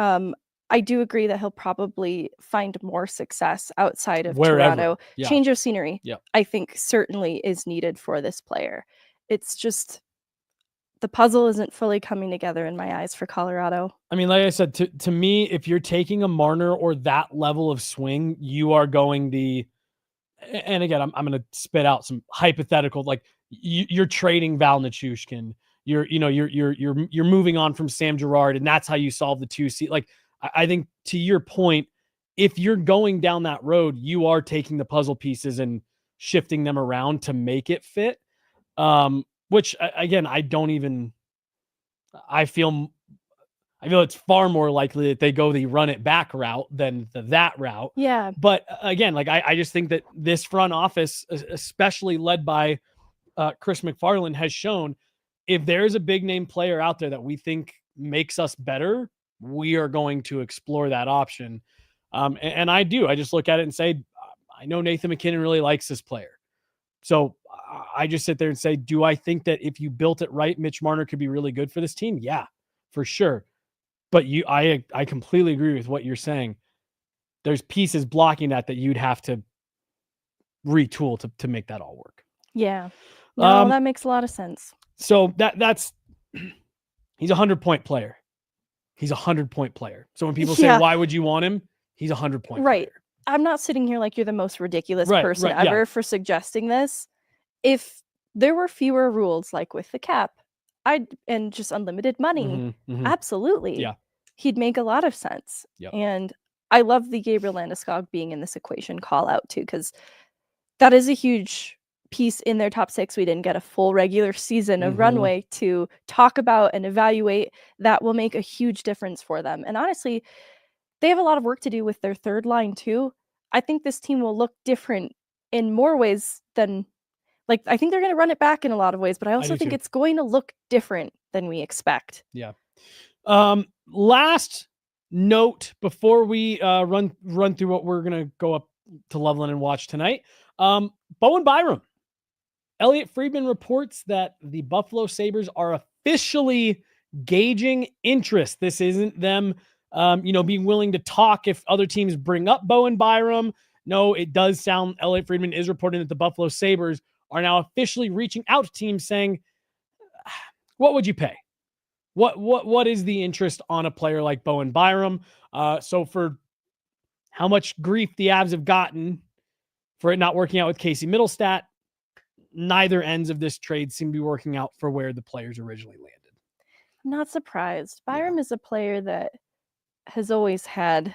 I do agree that he'll probably find more success outside of Toronto. Yeah. Change of scenery, I think, certainly is needed for this player. It's just the puzzle isn't fully coming together in my eyes for Colorado. I mean, like I said, to me, if you're taking a Marner or that level of swing, you are going and again, I'm going to spit out some hypothetical, like you're trading Val Nichushkin. You're moving on from Sam Girard, and that's how you solve the 2C. Like, I think to your point, if you're going down that road, you are taking the puzzle pieces and shifting them around to make it fit. Which again, I feel it's far more likely that they go the run it back route than that route. Yeah. But again, like I just think that this front office, especially led by Chris McFarland, has shown if there's a big name player out there that we think makes us better, we are going to explore that option. And I just look at it and say, I know Nathan McKinnon really likes this player. So I just sit there and say, do I think that if you built it right, Mitch Marner could be really good for this team? Yeah, for sure. But I completely agree with what you're saying. There's pieces blocking that you'd have to retool to make that all work. Yeah. No, that makes a lot of sense. So that's he's a 100-point player. He's a 100-point player. So when people say, why would you want him? He's a 100-point player. I'm not sitting here like you're the most ridiculous person ever for suggesting this. If there were fewer rules, like with the cap, and just unlimited money. Mhm. Absolutely. Yeah. He'd make a lot of sense. Yep. And I love the Gabriel Landeskog being in this equation call out too, because that is a huge piece in their top six. We didn't get a full regular season of runway to talk about and evaluate. That will make a huge difference for them. And honestly, they have a lot of work to do with their third line too. I think this team will look different in more ways than, like, I think they're going to run it back in a lot of ways, but I also think it's going to look different than we expect. Yeah. Last note before we run through what we're going to go up to Loveland and watch tonight. Bowen Byram. Elliot Friedman reports that the Buffalo Sabres are officially gauging interest. This isn't them, being willing to talk if other teams bring up Bowen Byram. No, it does sound, Elliot Friedman is reporting that the Buffalo Sabres are now officially reaching out to teams saying, what would you pay? What is the interest on a player like Bowen Byram? So for how much grief the Avs have gotten for it not working out with Casey Middlestat, neither ends of this trade seem to be working out for where the players originally landed. I'm not surprised. Byram is a player that has always had,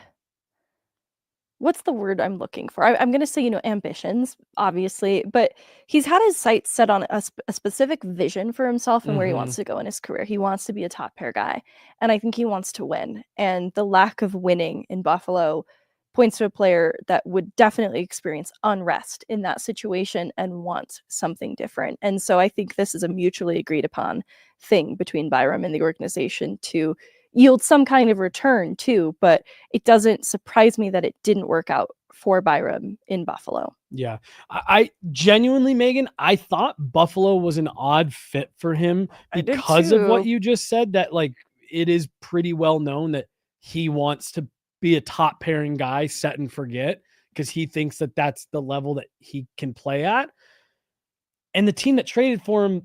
what's the word I'm looking for? I'm going to say, ambitions, obviously, but he's had his sights set on a specific vision for himself and where he wants to go in his career. He wants to be a top pair guy, and I think he wants to win. And the lack of winning in Buffalo points to a player that would definitely experience unrest in that situation and want something different. And so I think this is a mutually agreed upon thing between Byram and the organization to yield some kind of return too, but it doesn't surprise me that it didn't work out for Byram in Buffalo. Yeah. I genuinely, Megan, I thought Buffalo was an odd fit for him because of what you just said, that like it is pretty well known that he wants to be a top pairing guy, set and forget, because he thinks that that's the level that he can play at. And the team that traded for him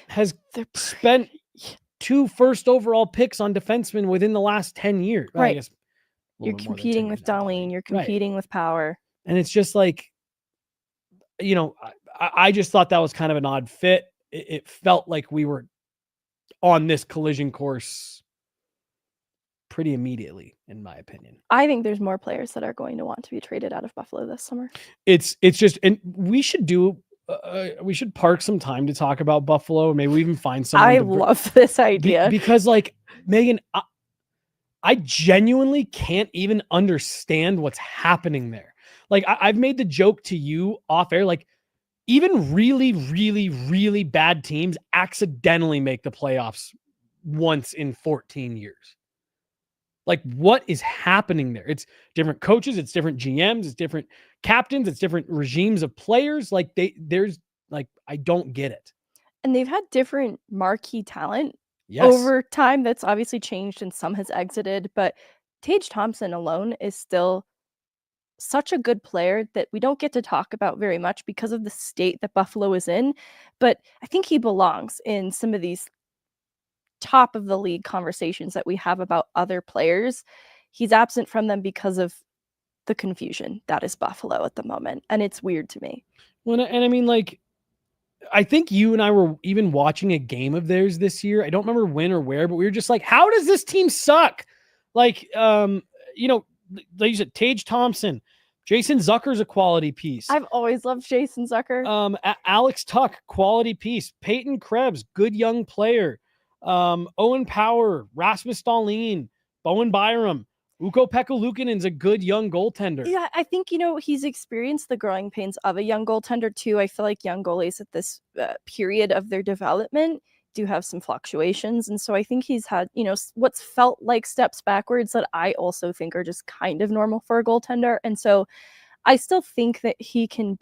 has spent 2 first overall picks on defensemen within the last 10 years. Right. I guess you're competing with Darlene, you're competing with power. And it's just like, I just thought that was kind of an odd fit. It felt like we were on this collision course pretty immediately, in my opinion. I think there's more players that are going to want to be traded out of Buffalo this summer. It's just, and we should park some time to talk about Buffalo. Maybe we even find someone. I love this idea because, like, Megan, I genuinely can't even understand what's happening there. Like, I've made the joke to you off air, like, even really, really, really bad teams accidentally make the playoffs once in 14 years. Like, what is happening there? It's different coaches, it's different GMs, it's different captains, it's different regimes of players. Like, I don't get it. And they've had different marquee talent over time. That's obviously changed and some has exited, but Tage Thompson alone is still such a good player that we don't get to talk about very much because of the state that Buffalo is in. But I think he belongs in some of these top of the league conversations that we have about other players. He's absent from them because of the confusion that is Buffalo at the moment. And it's weird to me. Well, and I mean, like, I think you and I were even watching a game of theirs this year. I don't remember when or where, but we were just like, how does this team suck? Like, like you said, Tage Thompson, Jason Zucker's a quality piece. I've always loved Jason Zucker. Alex Tuck, quality piece. Peyton Krebs, good young player. Owen Power, Rasmus Dahlin, Bowen Byram, Ukko-Pekka Luukkonen's a good young goaltender. Yeah, I think, he's experienced the growing pains of a young goaltender too. I feel like young goalies at this period of their development do have some fluctuations. And so I think he's had, what's felt like steps backwards that I also think are just kind of normal for a goaltender. And so I still think that he can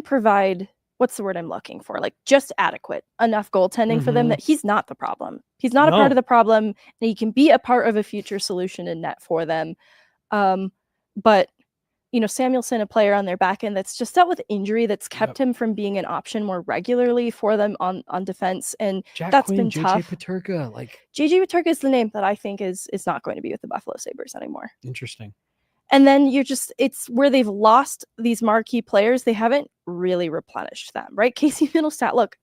provide, what's the word I'm looking for? Like, just adequate enough goaltending for them that he's not the problem. He's not a part of the problem, and he can be a part of a future solution in net for them. But, Samuelsson, a player on their back end that's just dealt with injury that's kept him from being an option more regularly for them on defense. And Jack that's Quinn, been tough. JJ Peterka, JJ Peterka is the name that I think is not going to be with the Buffalo Sabres anymore. Interesting. And then it's where they've lost these marquee players. They haven't really replenished them, right? Casey Middlestat, look,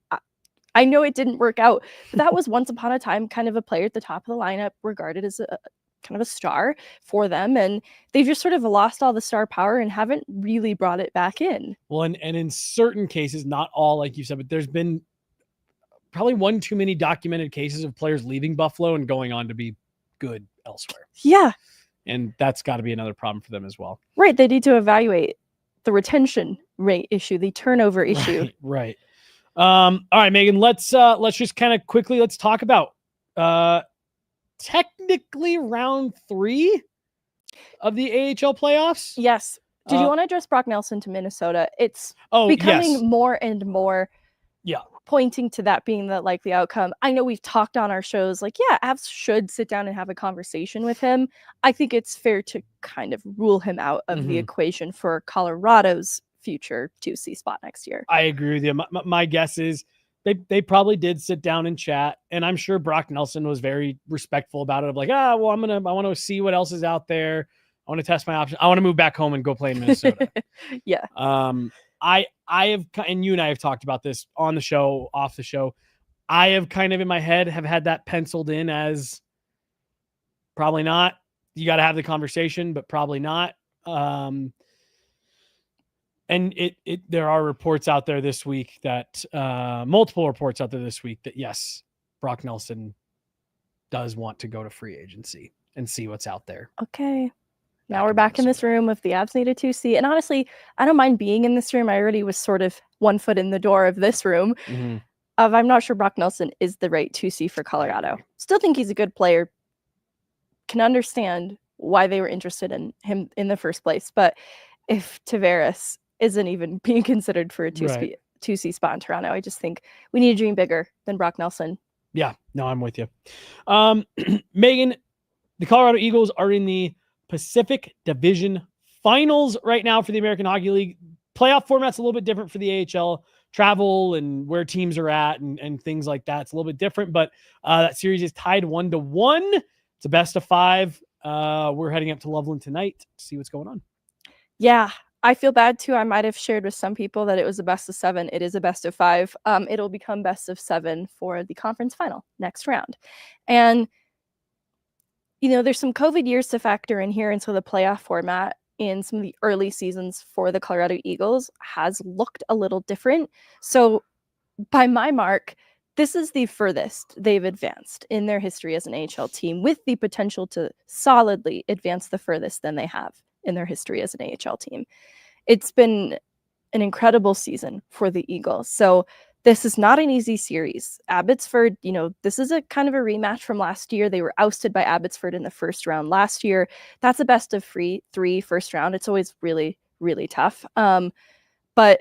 I know it didn't work out, but that was once upon a time kind of a player at the top of the lineup, regarded as a kind of a star for them. And they've just sort of lost all the star power and haven't really brought it back in. Well, and in certain cases, not all, like you said, but there's been probably one too many documented cases of players leaving Buffalo and going on to be good elsewhere. Yeah. And that's got to be another problem for them as well. Right. They need to evaluate the retention rate issue, the turnover issue. Right. All right, Megan, let's just kind of quickly, let's talk about technically round 3 of the AHL playoffs. Yes. Did you want to address Brock Nelson to Minnesota? It's becoming yes. more and more Yeah. pointing to that being the likely outcome. I know we've talked on our shows like, yeah, Avs should sit down and have a conversation with him. I think it's fair to kind of rule him out of the equation for Colorado's future 2C spot next year. I agree with you. My guess is they probably did sit down and chat, and I'm sure Brock Nelson was very respectful about it. Of like, I want to see what else is out there. I want to test my options. I want to move back home and go play in Minnesota. Yeah. I have, and you and I have talked about this on the show, off the show. I have kind of in my head have had that penciled in as probably not. You got to have the conversation, but probably not. And there are reports out there this week that multiple reports out there this week that yes, Brock Nelson does want to go to free agency and see what's out there. Okay. Now we're back in this room of the Avs need a 2C. And honestly, I don't mind being in this room. I already was sort of one foot in the door of this room. I'm not sure Brock Nelson is the right 2C for Colorado. Still think he's a good player. Can understand why they were interested in him in the first place. But if Tavares isn't even being considered for a 2C spot in Toronto, I just think we need to dream bigger than Brock Nelson. Yeah, no, I'm with you. Megan, the Colorado Eagles are in the Pacific Division Finals right now for the American Hockey League. Playoff format's a little bit different for the AHL. Travel and where teams are at and things like that. It's a little bit different, but that series is tied 1-1. It's a best of 5. We're heading up to Loveland tonight to see what's going on. Yeah, I feel bad too. I might have shared with some people that it was a best of 7. It is a best of 5. It'll become best of 7 for the conference final next round. And there's some COVID years to factor in here. And so the playoff format in some of the early seasons for the Colorado Eagles has looked a little different. So by my mark, this is the furthest they've advanced in their history as an AHL team, with the potential to solidly advance the furthest than they have in their history as an AHL team. It's been an incredible season for the Eagles. So this is not an easy series. Abbotsford, this is a kind of a rematch from last year. They were ousted by Abbotsford in the first round last year. That's a best of 3 first round. It's always really, really tough. But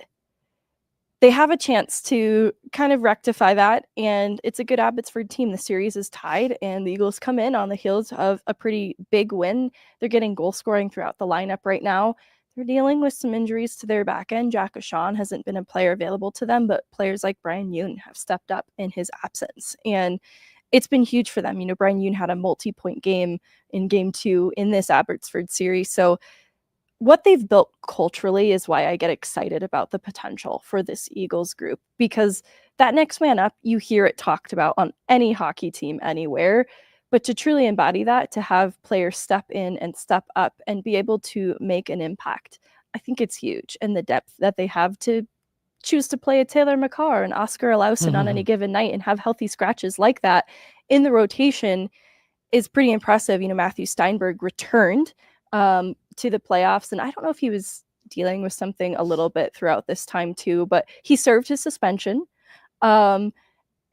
they have a chance to kind of rectify that. And it's a good Abbotsford team. The series is tied, and the Eagles come in on the heels of a pretty big win. They're getting goal scoring throughout the lineup right now. They're dealing with some injuries to their back end. Jack O'Shawn hasn't been a player available to them, but players like Brian Yoon have stepped up in his absence. And it's been huge for them. Brian Yoon had a multi-point game in game 2 in this Abbotsford series. So what they've built culturally is why I get excited about the potential for this Eagles group, because that next man up, you hear it talked about on any hockey team anywhere. But to truly embody that, to have players step in and step up and be able to make an impact, I think it's huge. And the depth that they have to choose to play a Taylor McCarr and Oscar Alausen on any given night and have healthy scratches like that in the rotation is pretty impressive. Matthew Steinberg returned to the playoffs, and I don't know if he was dealing with something a little bit throughout this time too, but he served his suspension.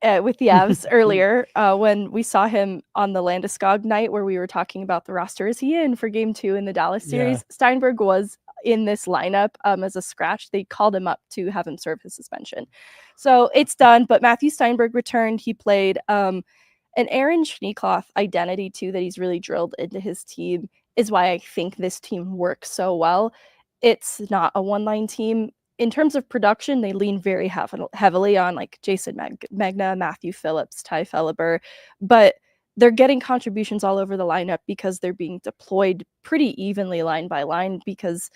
With the Avs earlier when we saw him on the Landeskog night where we were talking about the roster. Is he in for game 2 in the Dallas series? Yeah. Steinberg was in this lineup as a scratch. They called him up to have him serve his suspension. So it's done, but Matthew Steinberg returned. He played an Aaron Schneekloth identity too that he's really drilled into his team is why I think this team works so well. It's not a one-line team. In terms of production, they lean very heavily on like Jason Megna, Matthew Phillips, Ty Felleber, but they're getting contributions all over the lineup because they're being deployed pretty evenly line by line because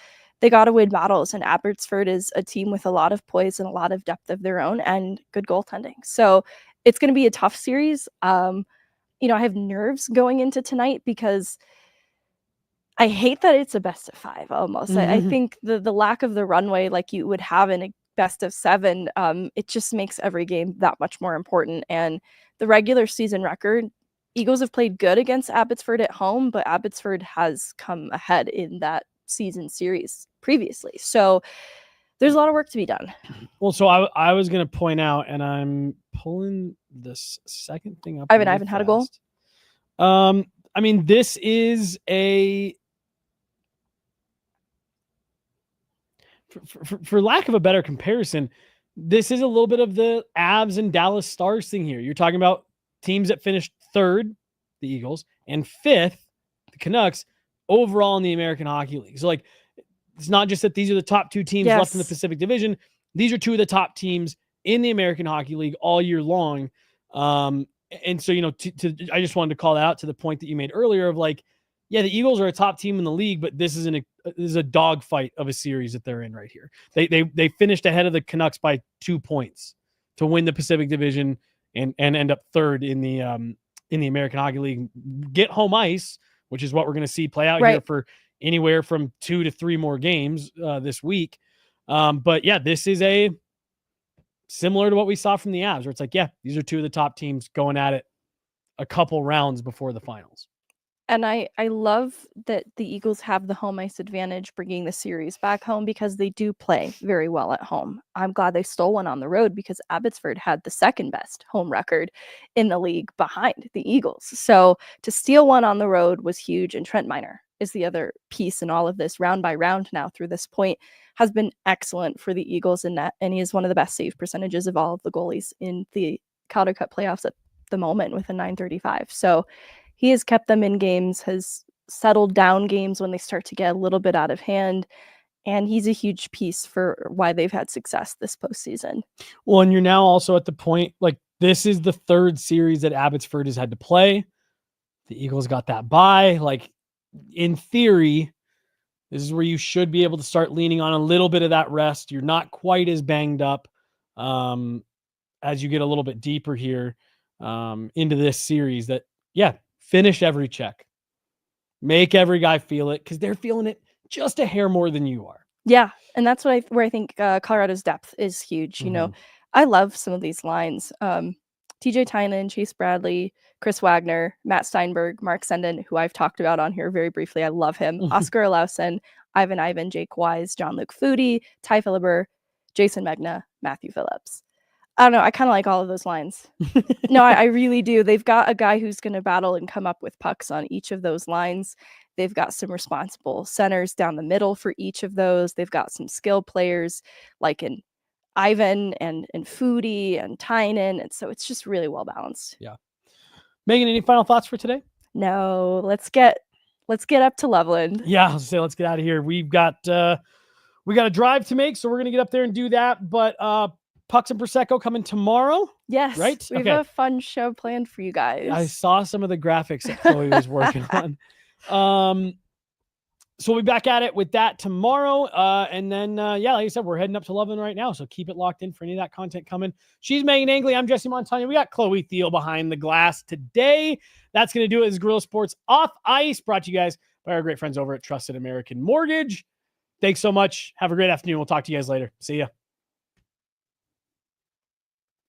they got to win battles. And Abbotsford is a team with a lot of poise and a lot of depth of their own and good goaltending. So it's going to be a tough series. I have nerves going into tonight because I hate that it's a best of 5 almost. I think the lack of the runway like you would have in a best of 7, it just makes every game that much more important. And the regular season record, Eagles have played good against Abbotsford at home, but Abbotsford has come ahead in that season series previously. So there's a lot of work to be done. Well, so I was going to point out, and I'm pulling this second thing up. Ivan had a goal. I mean, this is a, for lack of a better comparison, this is a little bit of the Avs and Dallas Stars thing here. You're talking about teams that finished 3rd, the Eagles, and 5th, the Canucks, overall in the American Hockey League. So, like, it's not just that these are the top 2 teams left in the Pacific Division. These are 2 of the top teams in the American Hockey League all year long. And so, I just wanted to call that out to the point that you made earlier of like, yeah, the Eagles are a top team in the league, but this is a dogfight of a series that they're in right here. They finished ahead of the Canucks by 2 points to win the Pacific Division and end up 3rd in the American Hockey League. Get home ice, which is what we're going to see play out here for anywhere from 2 to 3 more games this week. But yeah, this is a similar to what we saw from the Avs, where it's like, yeah, these are 2 of the top teams going at it a couple rounds before the finals. And I love that the Eagles have the home ice advantage bringing the series back home because they do play very well at home. I'm glad they stole one on the road because Abbotsford had the 2nd best home record in the league behind the Eagles. So to steal one on the road was huge. And Trent Miner is the other piece in all of this. Round by round now through this point has been excellent for the Eagles in net. And he is one of the best save percentages of all of the goalies in the Calder Cup playoffs at the moment with a .935. So he has kept them in games, has settled down games when they start to get a little bit out of hand, and he's a huge piece for why they've had success this postseason. Well, and you're now also at the point, like, this is the 3rd series that Abbotsford has had to play. The Eagles got that bye. Like, in theory, this is where you should be able to start leaning on a little bit of that rest. You're not quite as banged up as you get a little bit deeper here into this series that, yeah, finish every check. Make every guy feel it because they're feeling it just a hair more than you are. Yeah, and that's where I think Colorado's depth is huge. You know, I love some of these lines. TJ Tynan, Chase Bradley, Chris Wagner, Matt Steinberg, Mark Senden, who I've talked about on here very briefly. I love him. Oscar Olausen, Ivan, Jake Wise, John-Luc Foodie, Ty Philibert, Jason Megna, Matthew Phillips. I don't know. I kind of like all of those lines. No, I really do. They've got a guy who's going to battle and come up with pucks on each of those lines. They've got some responsible centers down the middle for each of those. They've got some skill players like in Ivan and Foodie and Tynan. And so it's just really well balanced. Yeah. Megan, any final thoughts for today? No, let's get up to Loveland. Yeah, I'll say let's get out of here. We got a drive to make, so we're going to get up there and do that. But Pucks and Prosecco coming tomorrow. Yes. Right? We have a fun show planned for you guys. I saw some of the graphics that Chloe was working on. So we'll be back at it with that tomorrow. And then, like I said, we're heading up to Loveland right now. So keep it locked in for any of that content coming. She's Meghan Angley. I'm Jesse Montano. We got Chloe Thiel behind the glass today. That's going to do it. This is Gorilla Sports Off Ice, brought to you guys by our great friends over at Trusted American Mortgage. Thanks so much. Have a great afternoon. We'll talk to you guys later. See ya.